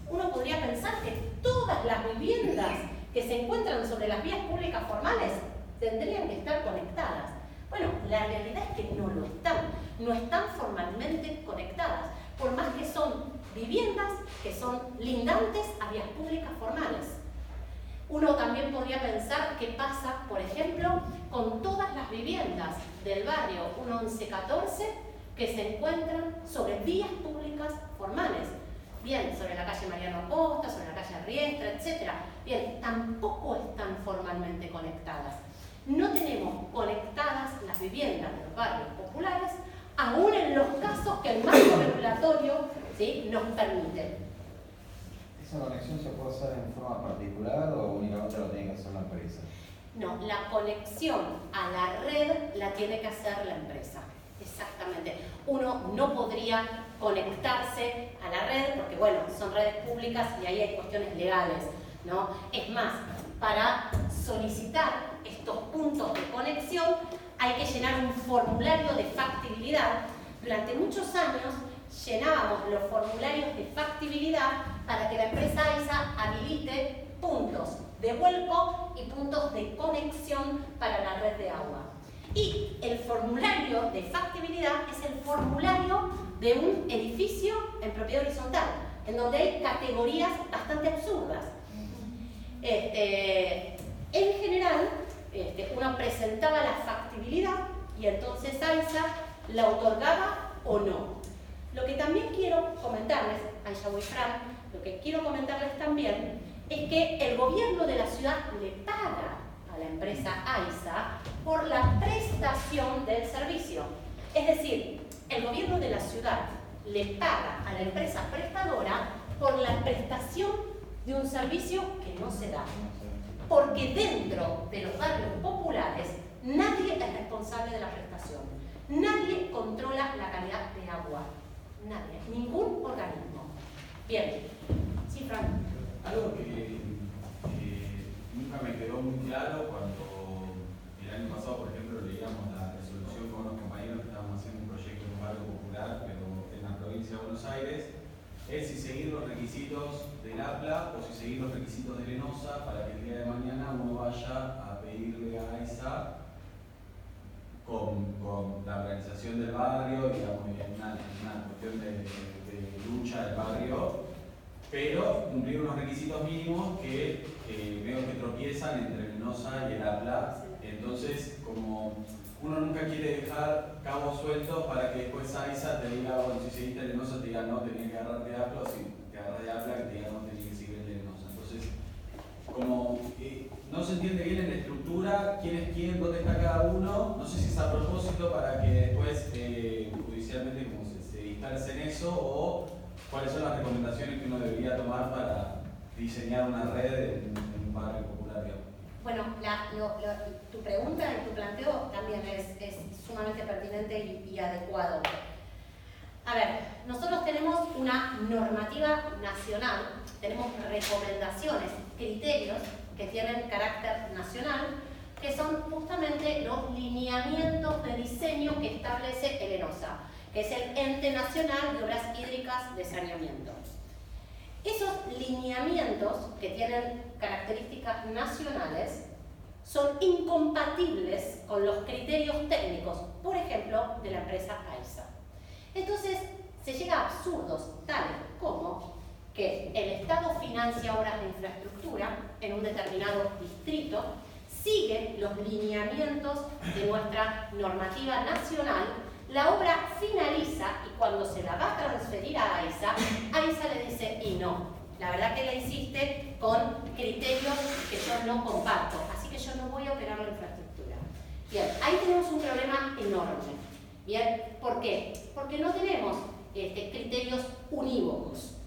Uno podría pensar que todas las viviendas que se encuentran sobre las vías públicas formales tendrían que estar conectadas. Bueno, la realidad es que no lo están, no están formalmente conectadas, por más que son viviendas que son lindantes a vías públicas formales. Uno también podría pensar qué pasa, por ejemplo, con todas las viviendas del barrio 1114 que se encuentran sobre vías públicas formales. Bien, sobre la calle Mariano Acosta, sobre la calle Riestra, etc. Bien, tampoco están formalmente conectadas. No tenemos conectadas las viviendas de los barrios populares, aún en los casos que el marco regulatorio, ¿sí?, nos permite. ¿Esa conexión se puede hacer en forma particular o únicamente lo tiene que hacer la empresa? No, la conexión a la red la tiene que hacer la empresa. Exactamente. Uno no podría conectarse a la red porque, bueno, son redes públicas y ahí hay cuestiones legales, ¿no? Es más, para solicitar estos puntos de conexión hay que llenar un formulario de factibilidad. Durante muchos años llenábamos los formularios de factibilidad para que la empresa AISA habilite puntos de vuelco y puntos de conexión para la red de agua. Y el formulario de factibilidad es el formulario de un edificio en propiedad horizontal, en donde hay categorías bastante absurdas. En general, uno presentaba la factibilidad y entonces AISA la otorgaba o no. Lo que también quiero comentarles, Aisha Boifran, lo que quiero comentarles también es que el gobierno de la ciudad le paga a la empresa AISA por la prestación del servicio. Es decir, el gobierno de la ciudad le paga a la empresa prestadora por la prestación de un servicio que no se da. Porque dentro de los barrios populares nadie es responsable de la prestación. Nadie controla la calidad de agua. Nadie, ningún organismo. Bien, sí, Frank. Algo que nunca me quedó muy claro cuando el año pasado, por ejemplo, leíamos la resolución con unos compañeros que estábamos haciendo un proyecto en un barrio popular, pero en la provincia de Buenos Aires, es si seguir los requisitos del APLA o si seguir los requisitos de Lenosa para que el día de mañana uno vaya a pedirle a AISA con la organización del barrio, digamos, una cuestión de lucha del barrio, pero cumplir unos requisitos mínimos que veo que tropiezan entre Lenosa y el APLA. Entonces, como uno nunca quiere dejar cabos sueltos para que después AISA te diga, bueno, si seguiste el Lenosa te diga no, tenés que agarrarte de APLA, o si te agarras de APLA que te diga no, tenés que seguir el Lenosa. Entonces, como no se entiende bien en la estructura quién es quién, dónde está cada uno, no sé si es a propósito para que después judicialmente como se disperse en eso, o cuáles son las recomendaciones que uno debería tomar para diseñar una red en un barrio popular, digamos. Bueno, tu pregunta y tu planteo también es sumamente pertinente y adecuado. A ver, nosotros tenemos una normativa nacional, tenemos recomendaciones, criterios que tienen carácter nacional, que son justamente los lineamientos de diseño que establece el ENOSA, que es el Ente Nacional de Obras Hídricas de Saneamiento. Esos lineamientos que tienen características nacionales son incompatibles con los criterios técnicos, por ejemplo, de la empresa AISA. Entonces, se llega a absurdos tales como que el Estado financia obras de infraestructura en un determinado distrito, sigue los lineamientos de nuestra normativa nacional, la obra finaliza y cuando se la va a transferir a AISA, AISA le dice, y no, la verdad que la hiciste con criterios que yo no comparto, así que yo no voy a operar la infraestructura. Bien, ahí tenemos un problema enorme. Bien, ¿por qué? Porque no tenemos criterios unívocos.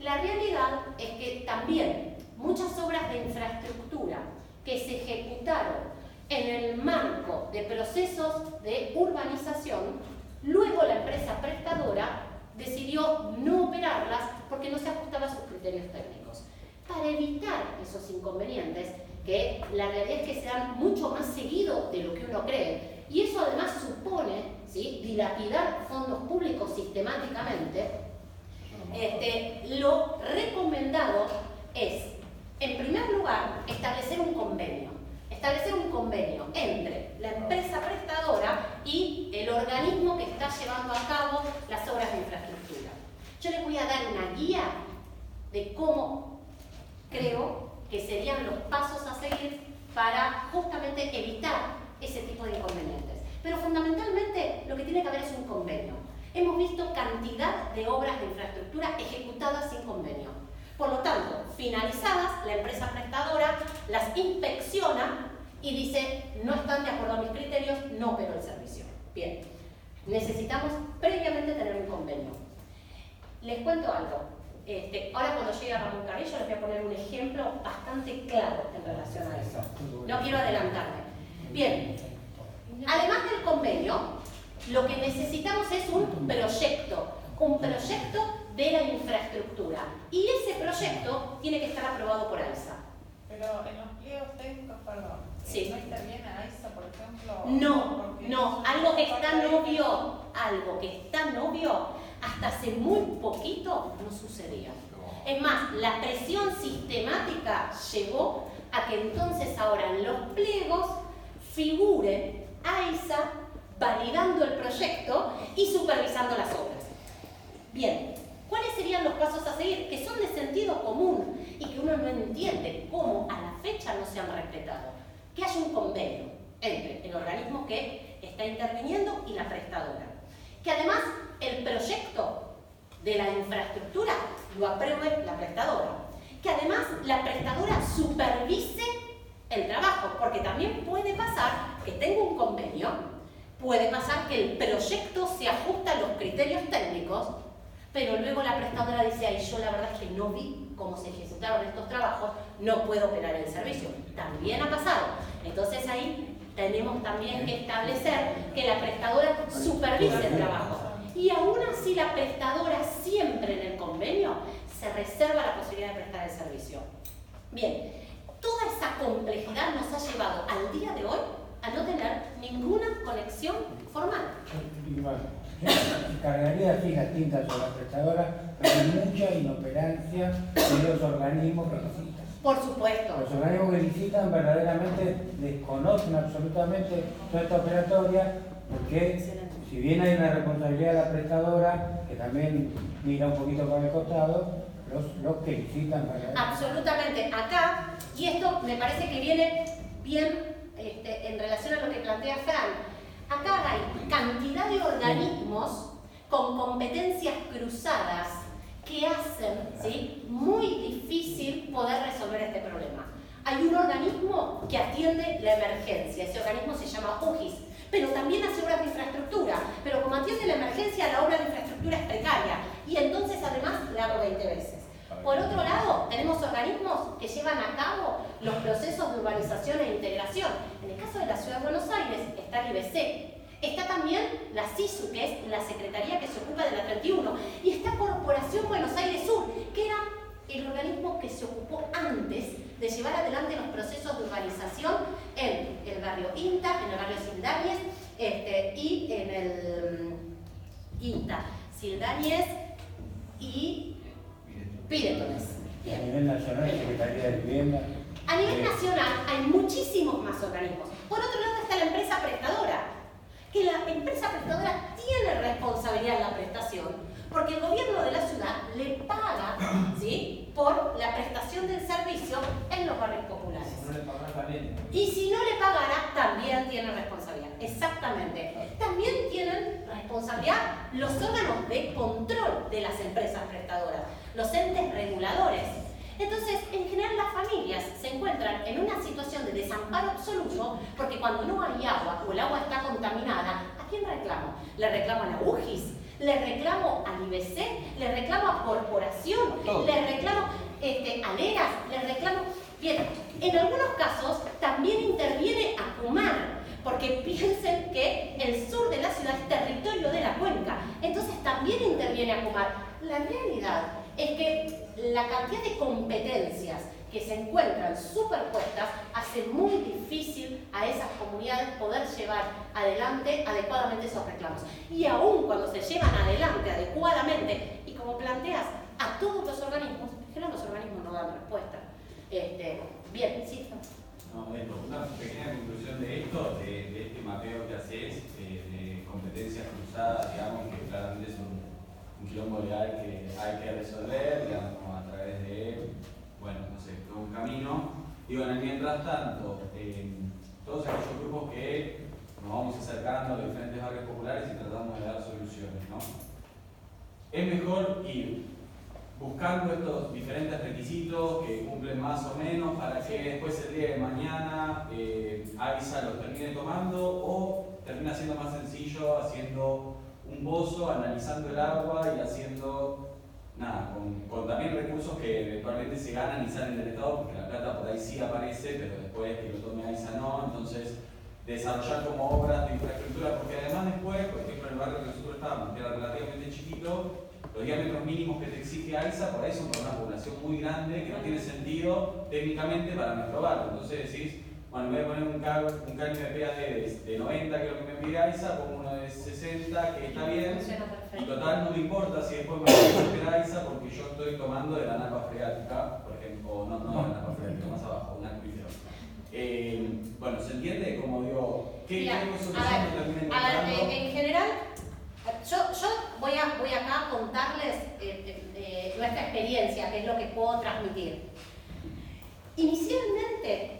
La realidad es que también muchas obras de infraestructura que se ejecutaron en el marco de procesos de urbanización, luego la empresa prestadora decidió no operarlas porque no se ajustaba a sus criterios técnicos. Para evitar esos inconvenientes, que la realidad es que se dan mucho más seguido de lo que uno cree, y eso además supone, ¿sí?, dilapidar fondos públicos sistemáticamente, lo recomendado es, en primer lugar, establecer un convenio entre la empresa prestadora y el organismo que está llevando a cabo las obras de infraestructura. Yo les voy a dar una guía de cómo creo que serían los pasos a seguir para justamente evitar ese tipo de inconvenientes. Pero fundamentalmente lo que tiene que haber es un convenio. Hemos visto cantidad de obras de infraestructura ejecutadas sin convenio. Por lo tanto, finalizadas, la empresa prestadora las inspecciona y dice, no están de acuerdo a mis criterios, no opero el servicio. Bien, necesitamos previamente tener un convenio. Les cuento algo. Ahora cuando llegue a Ramón Carrillo les voy a poner un ejemplo bastante claro en relación a eso. No quiero adelantarme. Bien, además del convenio, lo que necesitamos es un proyecto de la infraestructura. Y ese proyecto tiene que estar aprobado por AISA. Pero en los pliegos técnicos, perdón, sí. ¿No interviene AISA, por ejemplo? No, algo que está novio, hasta hace muy poquito no sucedía. Es más, la presión sistemática llevó a que entonces ahora en los pliegos figure AISA validando el proyecto y supervisando las obras. Bien, ¿cuáles serían los pasos a seguir? Que son de sentido común y que uno no entiende cómo a la fecha no se han respetado. Que haya un convenio entre el organismo que está interviniendo y la prestadora. Que además el proyecto de la infraestructura lo apruebe la prestadora. Que además la prestadora supervise el trabajo, porque también puede pasar que tenga un convenio, puede pasar que el proyecto se ajusta a los criterios técnicos, pero luego la prestadora dice, ay, yo la verdad es que no vi cómo se ejecutaron estos trabajos, no puedo operar el servicio. También ha pasado. Entonces ahí tenemos también que establecer que la prestadora supervise el trabajo. Y aún así la prestadora siempre en el convenio se reserva la posibilidad de prestar el servicio. Bien, toda esa complejidad nos ha llevado al día de hoy a no tener ninguna conexión formal. Cargaría así las tintas sobre la prestadora, pero hay mucha inoperancia de los organismos que licitan. Por supuesto. Los organismos que licitan verdaderamente desconocen absolutamente toda esta operatoria, porque si bien hay una responsabilidad de la prestadora, que también mira un poquito para el costado, los que licitan verdaderamente. Absolutamente. Acá, y esto me parece que viene bien en relación a lo que plantea Fran, Acá hay cantidad de organismos con competencias cruzadas que hacen, ¿sí?, muy difícil poder resolver este problema. Hay un organismo que atiende la emergencia, ese organismo se llama UGIS, pero también hace obras de infraestructura, pero como atiende la emergencia, la obra de infraestructura es precaria, y entonces además la hago 20 veces. Por otro lado, tenemos organismos que llevan a cabo los procesos de urbanización e integración. En el caso de la Ciudad de Buenos Aires está el IBC, está también la CISU, que es la Secretaría que se ocupa de la 31, y está Corporación Buenos Aires Sur, que era el organismo que se ocupó antes de llevar adelante los procesos de urbanización en el barrio INTA, en el barrio Sildáñez y en el INTA, Sildáñez y Piretones. A nivel nacional, Secretaría de Vivienda. A nivel nacional hay muchísimos más organismos. Por otro lado está la empresa prestadora, que la empresa prestadora tiene responsabilidad en la prestación, porque el gobierno de la ciudad le paga, ¿sí?, por la prestación del servicio en los barrios populares. Si no le pagara también. Y si no le pagara, también tiene responsabilidad. Exactamente. También tienen responsabilidad los órganos de control de las empresas prestadoras, los entes reguladores. Entonces, en general, las familias se encuentran en una situación de desamparo absoluto porque cuando no hay agua o el agua está contaminada, ¿a quién reclamo? ¿Le reclamo a la UGIS? ¿Le reclamo al IBC? ¿Le reclamo a Corporación? ¿Le reclamo a Leras? ¿Le reclamo? Bien, en algunos casos también interviene Acumar, porque piensen que el sur de la ciudad es territorio de la cuenca, entonces también interviene Acumar. La realidad es que la cantidad de competencias que se encuentran superpuestas hace muy difícil a esas comunidades poder llevar adelante adecuadamente esos reclamos. Y aún cuando se llevan adelante adecuadamente, y como planteas, a todos los organismos, en general los organismos no dan respuesta. Bien, sí. No, una pequeña conclusión de esto, de este mapeo que haces, de competencias cruzadas, digamos, que claramente es un quilombo legal que hay que resolver, digamos, a través de, bueno, no sé, todo un camino. Digo, en el mientras tanto, todos aquellos grupos que nos vamos acercando a los diferentes barrios populares y tratamos de dar soluciones, ¿no? Es mejor ir buscando estos diferentes requisitos que cumplen más o menos para que después el día de mañana AISA los termine tomando, o termina siendo más sencillo haciendo un pozo, analizando el agua y haciendo, nada, con también recursos que eventualmente se ganan y salen del Estado, porque la plata por ahí sí aparece, pero después que lo tome AISA no. Entonces, desarrollar como obras de infraestructura, porque además después, por ejemplo, en el barrio que nosotros estábamos, que era relativamente chiquito, los diámetros mínimos que te exige AISA por ahí son para una población muy grande que no tiene sentido técnicamente para nuestro barrio. Entonces decís, bueno, voy a poner un caño de PAD de 90, que es lo que me pide AISA, pongo uno de 60, que está bien, y total no me importa si después me voy a AISA porque yo estoy tomando de la napa freática, por ejemplo, o no de la napa freática, más abajo, un acuífero. Bueno, ¿se entiende? Como digo, ¿qué solución termina encontrando? En general, yo voy acá a contarles nuestra experiencia, que es lo que puedo transmitir. Inicialmente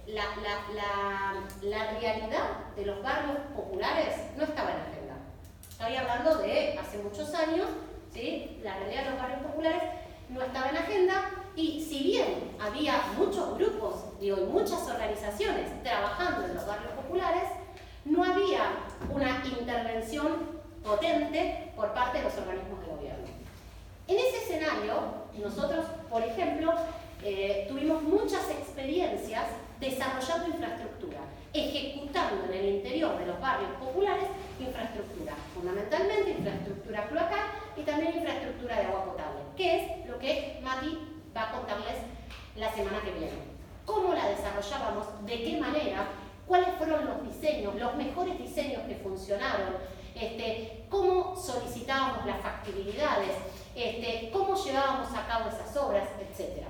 la realidad de los barrios populares no estaba en agenda. Estoy hablando de hace muchos años, ¿sí? La realidad de los barrios populares no estaba en agenda, y si bien había muchos grupos, y muchas organizaciones trabajando en los barrios populares, no había una intervención potente por parte de los organismos de gobierno. En ese escenario, nosotros, por ejemplo, tuvimos muchas experiencias desarrollando infraestructura, ejecutando en el interior de los barrios populares infraestructura, fundamentalmente infraestructura cloacal y también infraestructura de agua potable, que es lo que Mati va a contarles la semana que viene. ¿Cómo la desarrollábamos? ¿De qué manera? ¿Cuáles fueron los diseños, los mejores diseños que funcionaron? ¿Cómo solicitábamos las factibilidades? ¿Cómo llevábamos a cabo esas obras? Etcétera.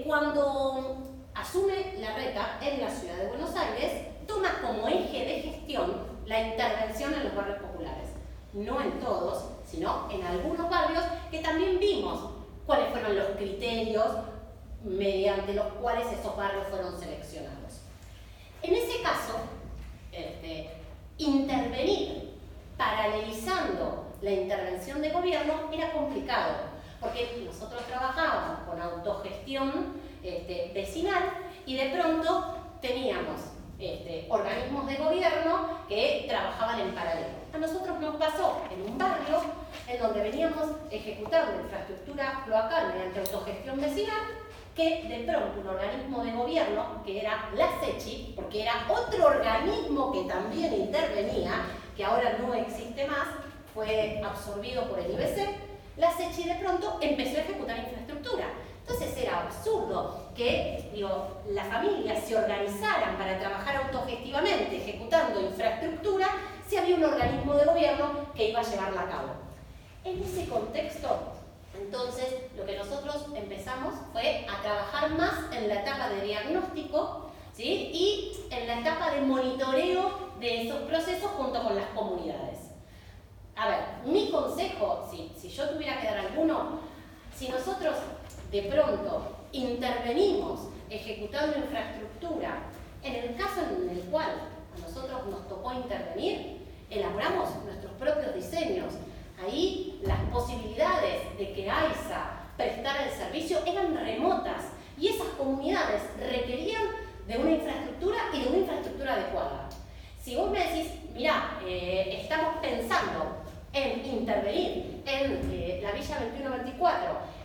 Cuando asume Larreta en la ciudad de Buenos Aires, toma como eje de gestión la intervención en los barrios populares. No en todos, sino en algunos barrios que también vimos cuáles fueron los criterios mediante los cuales esos barrios fueron seleccionados. En ese caso, intervenir paralelizando la intervención de gobierno era complicado, porque nosotros trabajábamos con autogestión vecinal y de pronto teníamos organismos de gobierno que trabajaban en paralelo. A nosotros nos pasó en un barrio en donde veníamos ejecutando infraestructura cloacal mediante autogestión vecinal, que de pronto un organismo de gobierno, que era la SECHI, porque era otro organismo que también intervenía, que ahora no existe más, fue absorbido por el IBC, la SECHI de pronto empezó a ejecutar infraestructura. Entonces era absurdo que las familias se organizaran para trabajar autogestivamente ejecutando infraestructura si había un organismo de gobierno que iba a llevarla a cabo. En ese contexto, entonces, lo que nosotros empezamos fue a trabajar más en la etapa de diagnóstico, ¿sí? Y en la etapa de monitoreo de esos procesos junto con las comunidades. A ver, mi consejo, si yo tuviera que dar alguno, si nosotros de pronto intervenimos ejecutando infraestructura, en el caso en el cual a nosotros nos tocó intervenir, elaboramos nuestros propios diseños. Ahí las posibilidades de que AISA prestara el servicio eran remotas y esas comunidades requerían de una infraestructura y de una infraestructura adecuada. Si vos me decís, mirá, estamos pensando en intervenir en la Villa 21-24,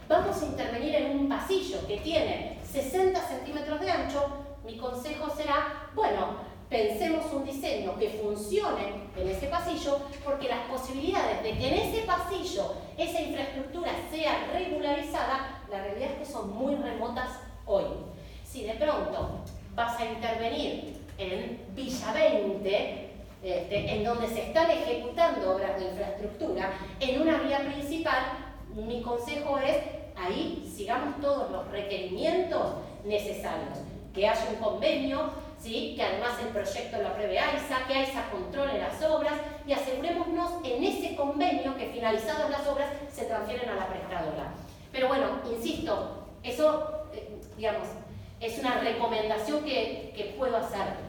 vamos a intervenir en un pasillo que tiene 60 centímetros de ancho, mi consejo será, bueno, pensemos un diseño que funcione en ese pasillo, porque las posibilidades de que en ese pasillo esa infraestructura sea regularizada, la realidad es que son muy remotas hoy. Si de pronto vas a intervenir en Villa 20, en donde se están ejecutando obras de infraestructura, en una vía principal, mi consejo es, ahí sigamos todos los requerimientos necesarios, que haya un convenio, ¿sí? Que además el proyecto lo apruebe AISA, que AISA controle las obras y asegurémonos en ese convenio que finalizadas las obras se transfieren a la prestadora. Pero bueno, insisto, eso, digamos, es una recomendación que puedo hacer.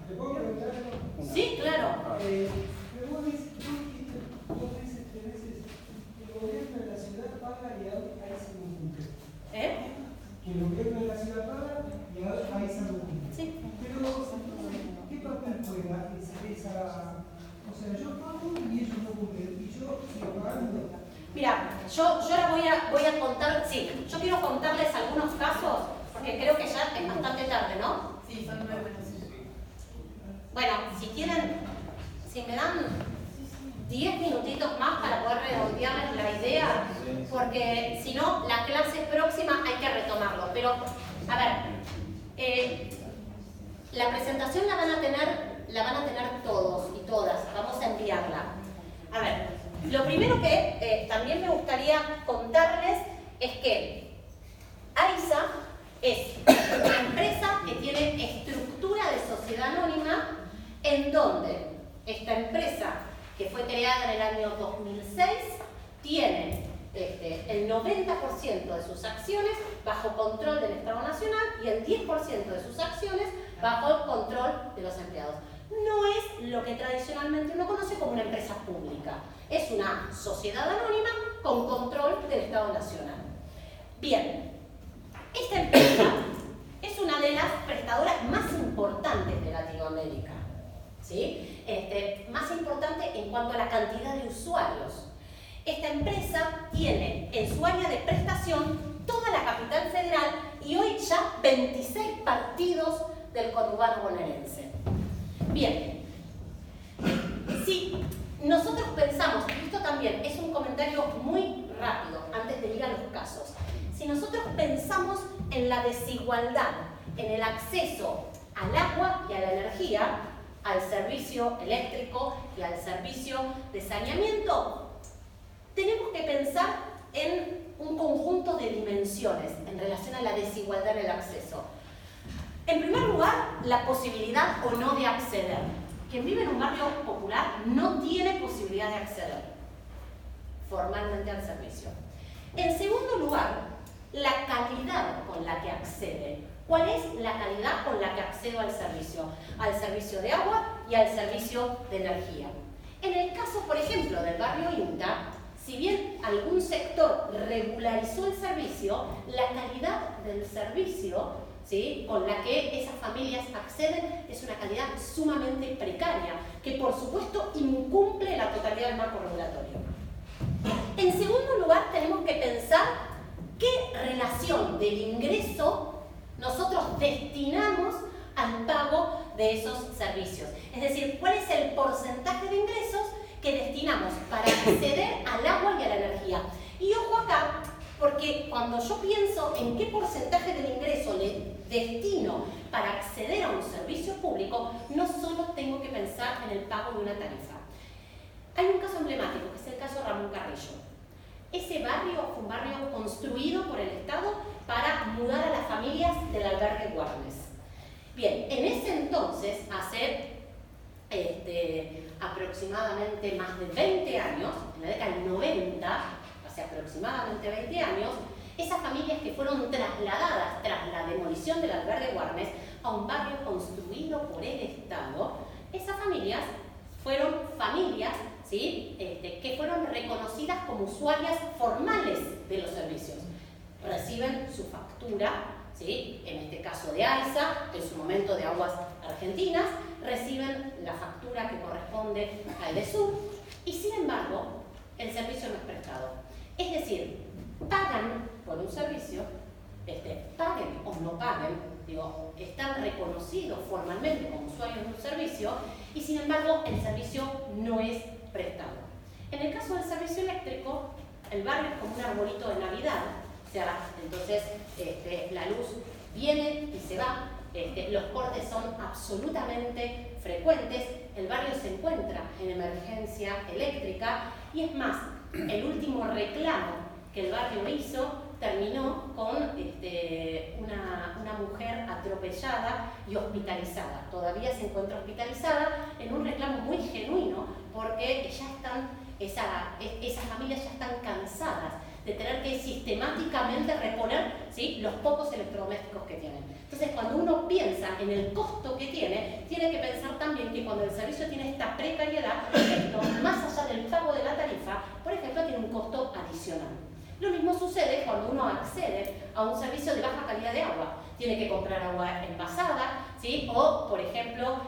¿Te puedo preguntar algo? Sí, claro. Pero vos dices que a veces el gobierno de la ciudad paga y AISA no cumple. Que el gobierno de la ciudad paga y AISA no cumple. Sí. Pero, ¿qué papel juega esa? O sea, yo pago y ellos no cumplen, y yo sigo pagando. Mira, yo ahora voy a contar, sí, yo quiero contarles algunos casos, porque creo que ya es bastante tarde, ¿no? Sí, son 9 menos. Bueno, si quieren, si me dan 10 minutitos más para poder redondearles la idea, porque si no, la clase próxima hay que retomarlo. Pero, a ver, la presentación la van a tener todos y todas, vamos a enviarla. A ver, lo primero que también me gustaría contarles es que AISA es una empresa que tiene estructura de sociedad anónima, en donde esta empresa, que fue creada en el año 2006, tiene el 90% de sus acciones bajo control del Estado Nacional y el 10% de sus acciones bajo el control de los empleados. No es lo que tradicionalmente uno conoce como una empresa pública. Es una sociedad anónima con control del Estado Nacional. Bien, esta empresa es una de las prestadoras más importantes de Latinoamérica, ¿sí? Más importante en cuanto a la cantidad de usuarios. Esta empresa tiene en su área de prestación toda la capital federal y hoy ya 26 partidos del conurbano bonaerense. Bien, si nosotros pensamos, y esto también es un comentario muy rápido antes de ir a los casos, si nosotros pensamos en la desigualdad, en el acceso al agua y a la energía, al servicio eléctrico y al servicio de saneamiento, tenemos que pensar en un conjunto de dimensiones en relación a la desigualdad en el acceso. En primer lugar, la posibilidad o no de acceder. Quien vive en un barrio popular no tiene posibilidad de acceder formalmente al servicio. En segundo lugar, la calidad con la que accede. ¿Cuál es la calidad con la que accedo al servicio de agua y al servicio de energía? En el caso, por ejemplo, del barrio INTA, si bien algún sector regularizó el servicio, la calidad del servicio, ¿sí?, con la que esas familias acceden es una calidad sumamente precaria, que por supuesto incumple la totalidad del marco regulatorio. En segundo lugar, tenemos que pensar qué relación del ingreso nosotros destinamos al pago de esos servicios. Es decir, cuál es el porcentaje de ingresos que destinamos para acceder al agua y a la energía. Y ojo acá, porque cuando yo pienso en qué porcentaje del ingreso le destino para acceder a un servicio público, no solo tengo que pensar en el pago de una tarifa. Hay un caso emblemático, que es el caso Ramón Carrillo. Ese barrio fue un barrio construido por el Estado para mudar a las familias del albergue Warnes. Bien, en ese entonces, hace aproximadamente más de 20 años, en la década del 90, hace aproximadamente 20 años, esas familias que fueron trasladadas tras la demolición del albergue Warnes a un barrio construido por el Estado, esas familias fueron familias, ¿sí?, que fueron reconocidas como usuarias formales de los servicios. Reciben su factura, ¿sí?, en este caso de AISA, en su momento de Aguas Argentinas, reciben la factura que corresponde al EDESUR y sin embargo el servicio no es prestado. Es decir, pagan por un servicio, paguen o no paguen, digo, están reconocidos formalmente como usuarios de un servicio y sin embargo el servicio no es prestado. En el caso del servicio eléctrico, el barrio es como un arbolito de Navidad, o sea, entonces la luz viene y se va, los cortes son absolutamente frecuentes, el barrio se encuentra en emergencia eléctrica y es más, el último reclamo que el barrio hizo terminó con una mujer atropellada y hospitalizada. Todavía se encuentra hospitalizada en un reclamo muy genuino porque esas familias ya están cansadas de tener que sistemáticamente reponer, ¿sí?, los pocos electrodomésticos que tienen. Entonces, cuando uno piensa en el costo que tiene que pensar también que cuando el servicio tiene esta precariedad, esto, más allá del pago de la tarifa, por ejemplo, tiene un costo adicional. Lo mismo sucede cuando uno accede a un servicio de baja calidad de agua. Tiene que comprar agua envasada, ¿sí?, o, por ejemplo,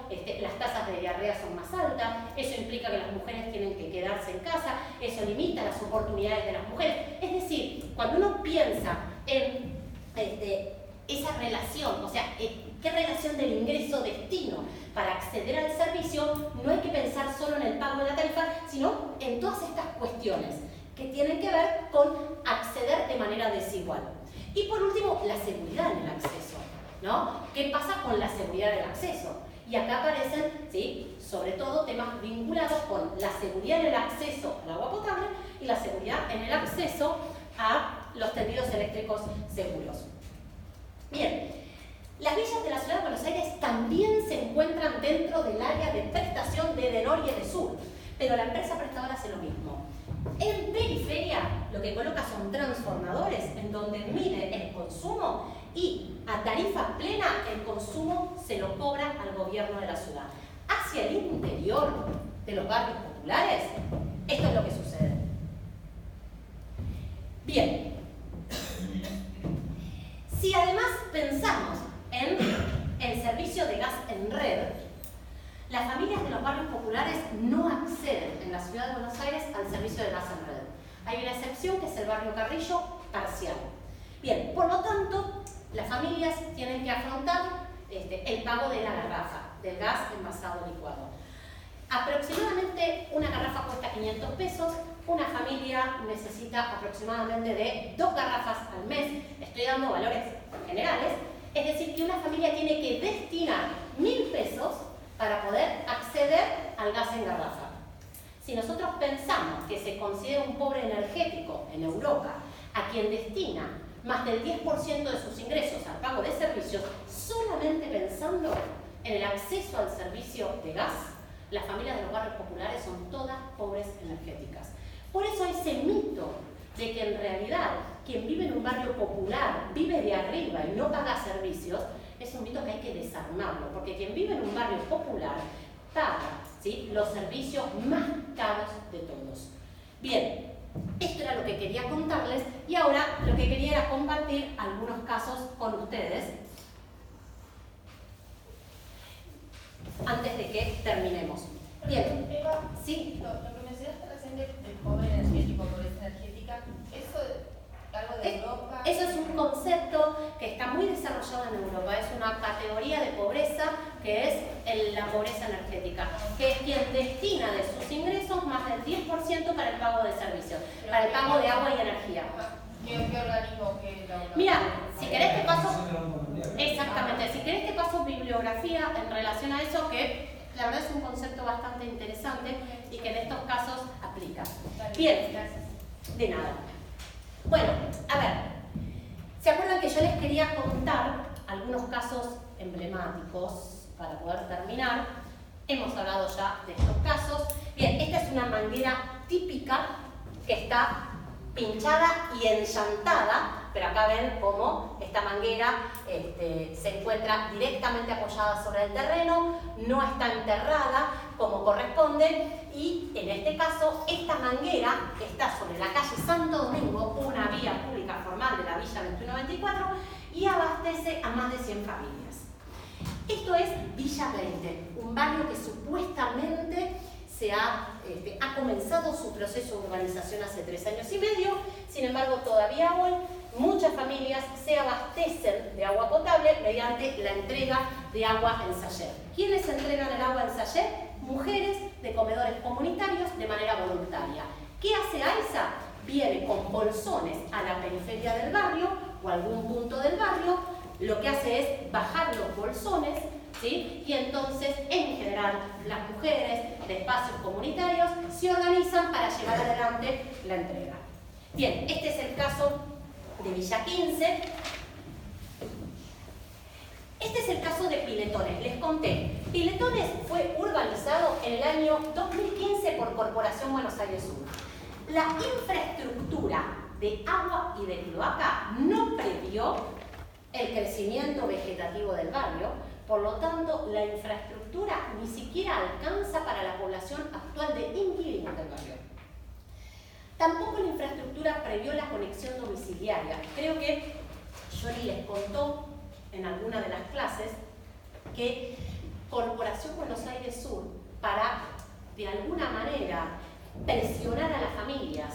las tasas de diarrea son más altas, eso implica que las mujeres tienen que quedarse en casa, eso limita las oportunidades de las mujeres. Es decir, cuando uno piensa en esa relación, o sea, qué relación del ingreso-destino para acceder al servicio, no hay que pensar solo en el pago de la tarifa, sino en todas estas cuestiones que tienen que ver con acceder de manera desigual. Y por último, la seguridad en el acceso, ¿no? ¿Qué pasa con la seguridad del acceso? Y acá aparecen, ¿sí?, sobre todo temas vinculados con la seguridad en el acceso al agua potable y la seguridad en el acceso a los tendidos eléctricos seguros. Bien, las villas de la Ciudad de Buenos Aires también se encuentran dentro del área de prestación de Edenor y Edesur, pero la empresa prestadora hace lo mismo. En periferia lo que coloca son transformadores en donde mide el consumo y a tarifa plena el consumo se lo cobra al gobierno de la ciudad. Hacia el interior de los barrios populares, esto es lo que sucede. Bien, si además pensamos en el servicio de gas en red, las familias de los barrios populares no acceden en la Ciudad de Buenos Aires al servicio de gas en red. Hay una excepción que es el barrio Carrillo, parcial. Bien, por lo tanto, las familias tienen que afrontar el pago de la garrafa, del gas envasado licuado. Aproximadamente una garrafa cuesta 500 pesos, una familia necesita aproximadamente de 2 garrafas al mes, estoy dando valores generales, es decir, que una familia tiene que destinar 1.000 pesos para poder acceder al gas en garrafa. Si nosotros pensamos que se considera un pobre energético en Europa a quien destina más del 10% de sus ingresos al pago de servicios, solamente pensando en el acceso al servicio de gas, las familias de los barrios populares son todas pobres energéticas. Por eso ese mito de que en realidad quien vive en un barrio popular vive de arriba y no paga servicios, es un mito que hay que desarmarlo, porque quien vive en un barrio popular paga, ¿sí?, los servicios más caros de todos. Bien, esto era lo que quería contarles y ahora lo que quería era compartir algunos casos con ustedes antes de que terminemos. Bien, Eva, sí. Lo que mencionaste recién del pobre energético, pobreza energética, ¿eso es algo de Europa? Eso es un concepto que está muy desarrollado en Europa, es una categoría de pobreza que es la pobreza energética, que es quien destina de sus ingresos más del 10% para el pago de servicios, para el pago de agua y energía. ¿Qué organismo que la Mira, si querés te paso, exactamente, si querés te paso bibliografía en relación a eso, que la verdad es un concepto bastante interesante y que en estos casos aplica. Bien, de nada. Bueno, a ver, ¿se acuerdan que yo les quería contar algunos casos emblemáticos para poder terminar? Hemos hablado ya de estos casos. Bien, esta es una manguera típica que está pinchada y enllantada, pero acá ven cómo esta manguera se encuentra directamente apoyada sobre el terreno, no está enterrada como corresponde, y en este caso esta manguera está sobre la calle Santo Domingo, una vía pública formal de la Villa 2124, y abastece a más de 100 familias. Esto es Villa 20, un barrio que supuestamente ha comenzado su proceso de urbanización hace 3 años y medio, sin embargo todavía hoy muchas familias se abastecen de agua potable mediante la entrega de agua en sachet. ¿Quiénes entregan el agua en sachet? Mujeres de comedores comunitarios de manera voluntaria. ¿Qué hace AISA? Viene con bolsones a la periferia del barrio o a algún punto del barrio, lo que hace es bajar los bolsones, ¿sí? Y entonces, en general, las mujeres de espacios comunitarios se organizan para llevar adelante la entrega. Bien, este es el caso de Villa 15. Este es el caso de Piletones. Les conté, Piletones fue urbanizado en el año 2015 por Corporación Buenos Aires Sur. La infraestructura de agua y de cloaca no previó el crecimiento vegetativo del barrio. Por lo tanto, la infraestructura ni siquiera alcanza para la población actual de inquilinos del barrio. Tampoco la infraestructura previó la conexión domiciliaria. Creo que Yoli les contó en alguna de las clases que Corporación Buenos Aires Sur, para de alguna manera presionar a las familias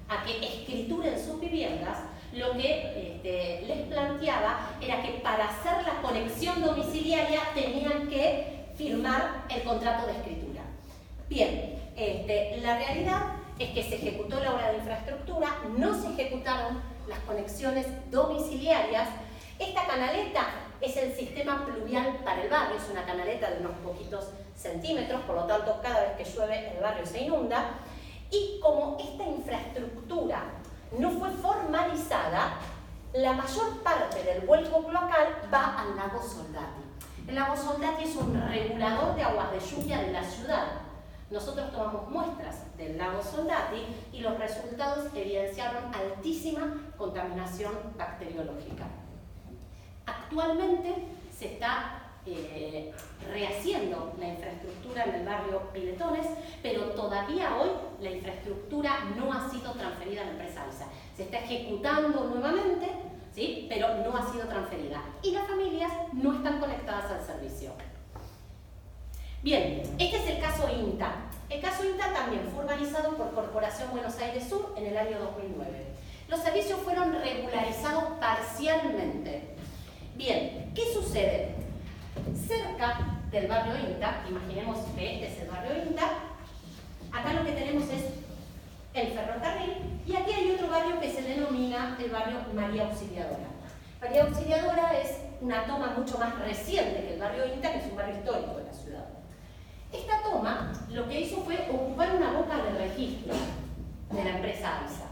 a que escrituren sus viviendas, lo que les planteaba era que para hacer la conexión domiciliaria tenían que firmar el contrato de escritura. Bien, la realidad es que se ejecutó la obra de infraestructura, no se ejecutaron las conexiones domiciliarias. Esta canaleta es el sistema pluvial para el barrio, es una canaleta de unos poquitos centímetros, por lo tanto cada vez que llueve el barrio se inunda. Y como esta infraestructura no fue formalizada, la mayor parte del vuelco cloacal va al lago Soldati. El lago Soldati es un regulador de aguas de lluvia de la ciudad. Nosotros tomamos muestras del lago Soldati y los resultados evidenciaron altísima contaminación bacteriológica. Actualmente se está rehaciendo la infraestructura en el barrio Piletones, pero todavía hoy la infraestructura no ha sido transferida a la empresa AISA. Se está ejecutando nuevamente, ¿sí?, pero no ha sido transferida. Y las familias no están conectadas al servicio. Bien, este es el caso INTA. El caso INTA también fue urbanizado por Corporación Buenos Aires Sur en el año 2009. Los servicios fueron regularizados parcialmente. Bien, ¿qué sucede? Cerca del barrio INTA, imaginemos que este es el barrio INTA, acá lo que tenemos es el ferrocarril y aquí hay otro barrio que se denomina el barrio María Auxiliadora. María Auxiliadora es una toma mucho más reciente que el barrio INTA, que es un barrio histórico de la ciudad. Esta toma lo que hizo fue ocupar una boca de registro de la empresa AISA.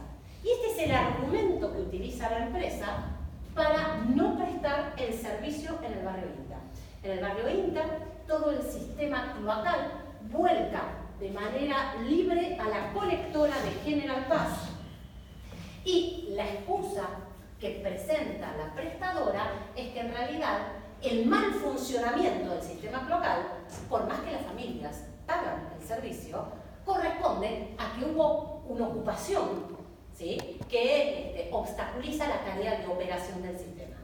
Y este es el argumento que utiliza la empresa para no prestar el servicio en el barrio INTA. En el barrio INTA, todo el sistema cloacal vuelca de manera libre a la colectora de General Paz. Y la excusa que presenta la prestadora es que en realidad el mal funcionamiento del sistema cloacal, por más que las familias pagan el servicio, corresponde a que hubo una ocupación, ¿sí?, que obstaculiza la tarea de operación del sistema.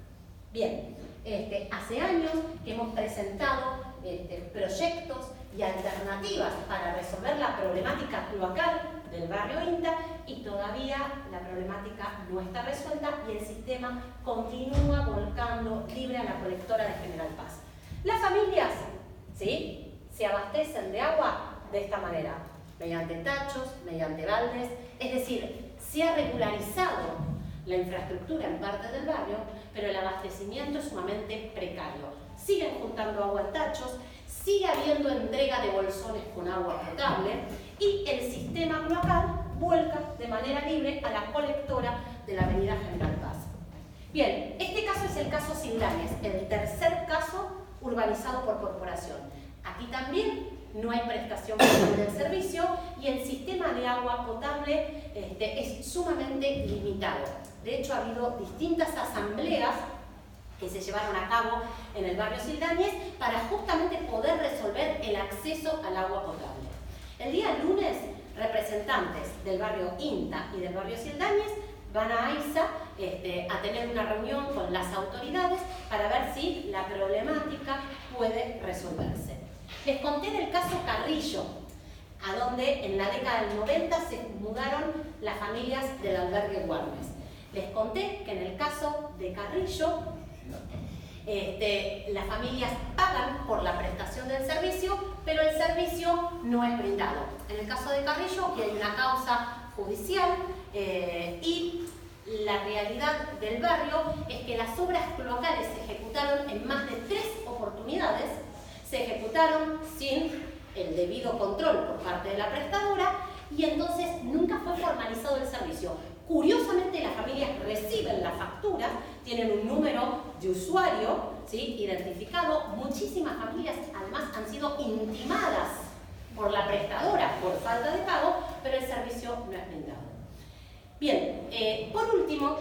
Bien, hace años que hemos presentado proyectos y alternativas para resolver la problemática cloacal del barrio INTA y todavía la problemática no está resuelta y el sistema continúa volcando libre a la colectora de General Paz. Las familias, ¿sí?, se abastecen de agua de esta manera, mediante tachos, mediante baldes, es decir, se ha regularizado la infraestructura en parte del barrio, pero el abastecimiento es sumamente precario. Siguen juntando agua en tachos, sigue habiendo entrega de bolsones con agua potable y el sistema cloacal vuelca de manera libre a la colectora de la avenida General Paz. Bien, este caso es el caso Sildañez, el tercer caso urbanizado por corporación. Aquí también no hay prestación del servicio y el sistema de agua potable es sumamente limitado. De hecho, ha habido distintas asambleas que se llevaron a cabo en el barrio Sildañez para justamente poder resolver el acceso al agua potable. El día lunes, representantes del barrio INTA y del barrio Sildañez van a AISA a tener una reunión con las autoridades para ver si la problemática puede resolverse. Les conté del caso Carrillo, a donde en la década del 90 se mudaron las familias del albergue Guarnes. Les conté que en el caso de Carrillo, las familias pagan por la prestación del servicio, pero el servicio no es brindado. En el caso de Carrillo, aquí hay una causa judicial y la realidad del barrio es que las obras cloacales se ejecutaron en más de 3 oportunidades, se ejecutaron sin el debido control por parte de la prestadora y entonces nunca fue formalizado el servicio. Curiosamente, las familias reciben la factura, tienen un número de usuario, ¿sí?, identificado. Muchísimas familias además han sido intimadas por la prestadora por falta de pago, pero el servicio no es brindado. Bien, por último,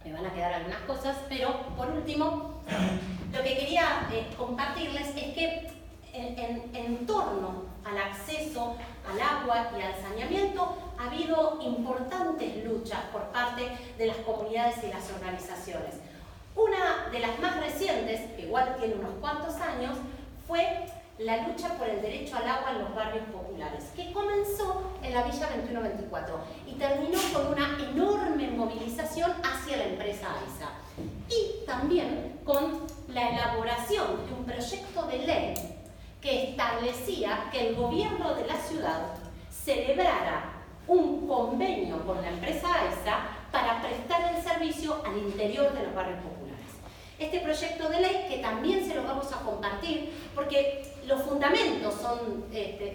me van a quedar algunas cosas, pero por último, lo que quería compartirles es que en torno al acceso al agua y al saneamiento ha habido importantes luchas por parte de las comunidades y las organizaciones. Una de las más recientes, que igual tiene unos cuantos años, fue la lucha por el derecho al agua en los barrios populares, que comenzó en la Villa 2124 y terminó con una enorme movilización hacia la empresa AISA. Y también con la elaboración de un proyecto de ley que establecía que el gobierno de la ciudad celebrara un convenio con la empresa AISA para prestar el servicio al interior de los barrios populares. Este proyecto de ley, que también se lo vamos a compartir, porque los fundamentos son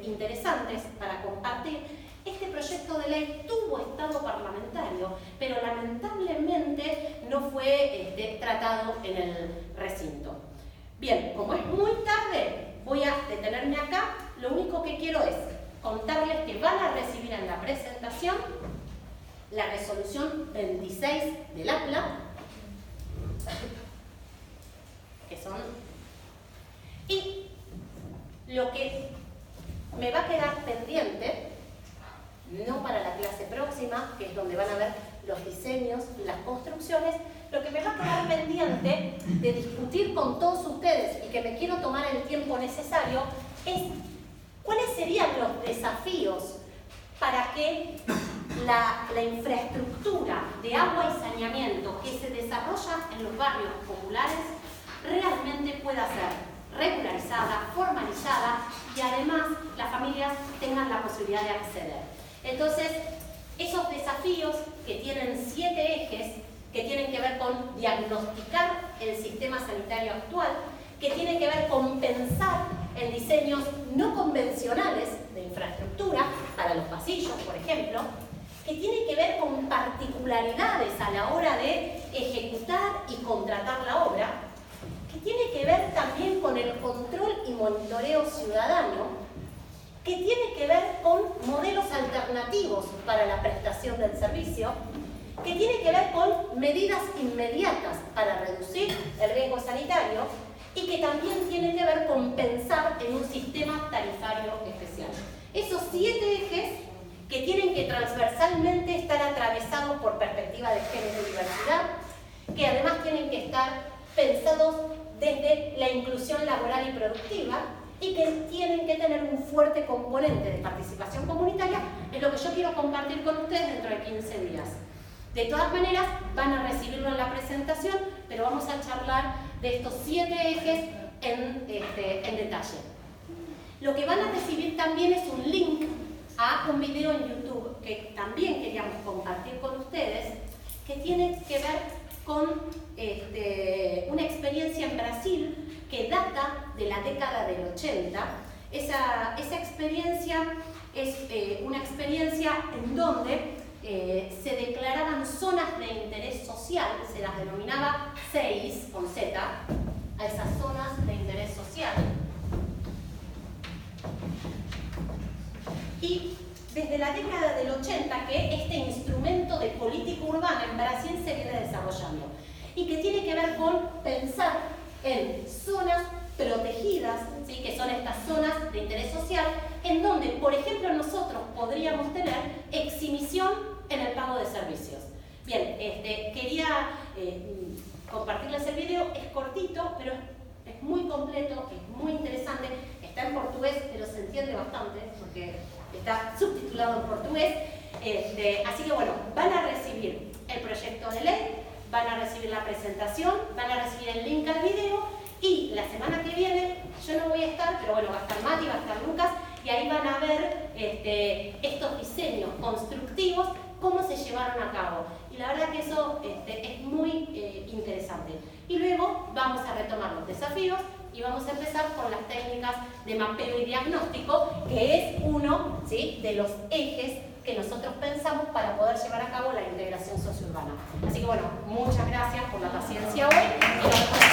interesantes para compartir, este proyecto de ley tuvo estado parlamentario, pero lamentablemente no fue tratado en el recinto. Bien, como es muy tarde, voy a detenerme acá. Lo único que quiero es contarles que van a recibir en la presentación la resolución 26 del APLA, que son... Y lo que me va a quedar pendiente, no para la clase próxima, que es donde van a ver los diseños y las construcciones, lo que me va a quedar pendiente de discutir con todos ustedes y que me quiero tomar el tiempo necesario es cuáles serían los desafíos para que la infraestructura de agua y saneamiento que se desarrolla en los barrios populares realmente pueda ser regularizada, formalizada y además las familias tengan la posibilidad de acceder. Entonces, esos desafíos que tienen 7 ejes, que tienen que ver con diagnosticar el sistema sanitario actual, que tiene que ver con pensar en diseños no convencionales de infraestructura para los pasillos, por ejemplo, que tiene que ver con particularidades a la hora de ejecutar y contratar la obra, que tiene que ver también con el control y monitoreo ciudadano, que tiene que ver con modelos alternativos para la prestación del servicio que tiene que ver con medidas inmediatas para reducir el riesgo sanitario y que también tiene que ver con pensar en un sistema tarifario especial. Esos 7 ejes que tienen que transversalmente estar atravesados por perspectiva de género y diversidad, que además tienen que estar pensados desde la inclusión laboral y productiva y que tienen que tener un fuerte componente de participación comunitaria, es lo que yo quiero compartir con ustedes dentro de 15 días. De todas maneras, van a recibirlo en la presentación, pero vamos a charlar de estos 7 ejes en detalle. Lo que van a recibir también es un link a un video en YouTube que también queríamos compartir con ustedes, que tiene que ver con una experiencia en Brasil que data de la década del 80. Esa experiencia es una experiencia en donde se declaraban zonas de interés social, se las denominaba CEIS, con Z, a esas zonas de interés social. Y desde la década del 80 que este instrumento de política urbana en Brasil se viene desarrollando y que tiene que ver con pensar en zonas protegidas, ¿sí? Que son estas zonas de interés social, en donde, por ejemplo, nosotros podríamos tener exhibición en el pago de servicios. Bien, quería compartirles el video, es cortito, pero es muy completo, es muy interesante, está en portugués, pero se entiende bastante, porque está subtitulado en portugués, así que bueno, van a recibir el proyecto de ley, van a recibir la presentación, van a recibir el link al video y la semana que viene, yo no voy a estar, pero bueno, va a estar Mati, va a estar Lucas y ahí van a ver estos diseños constructivos, cómo se llevaron a cabo. Y la verdad que eso es muy interesante. Y luego vamos a retomar los desafíos y vamos a empezar con las técnicas de mapeo y diagnóstico, que es uno, ¿sí?, de los ejes que nosotros pensamos para poder llevar a cabo la integración sociourbana. Así que bueno, muchas gracias por la paciencia hoy.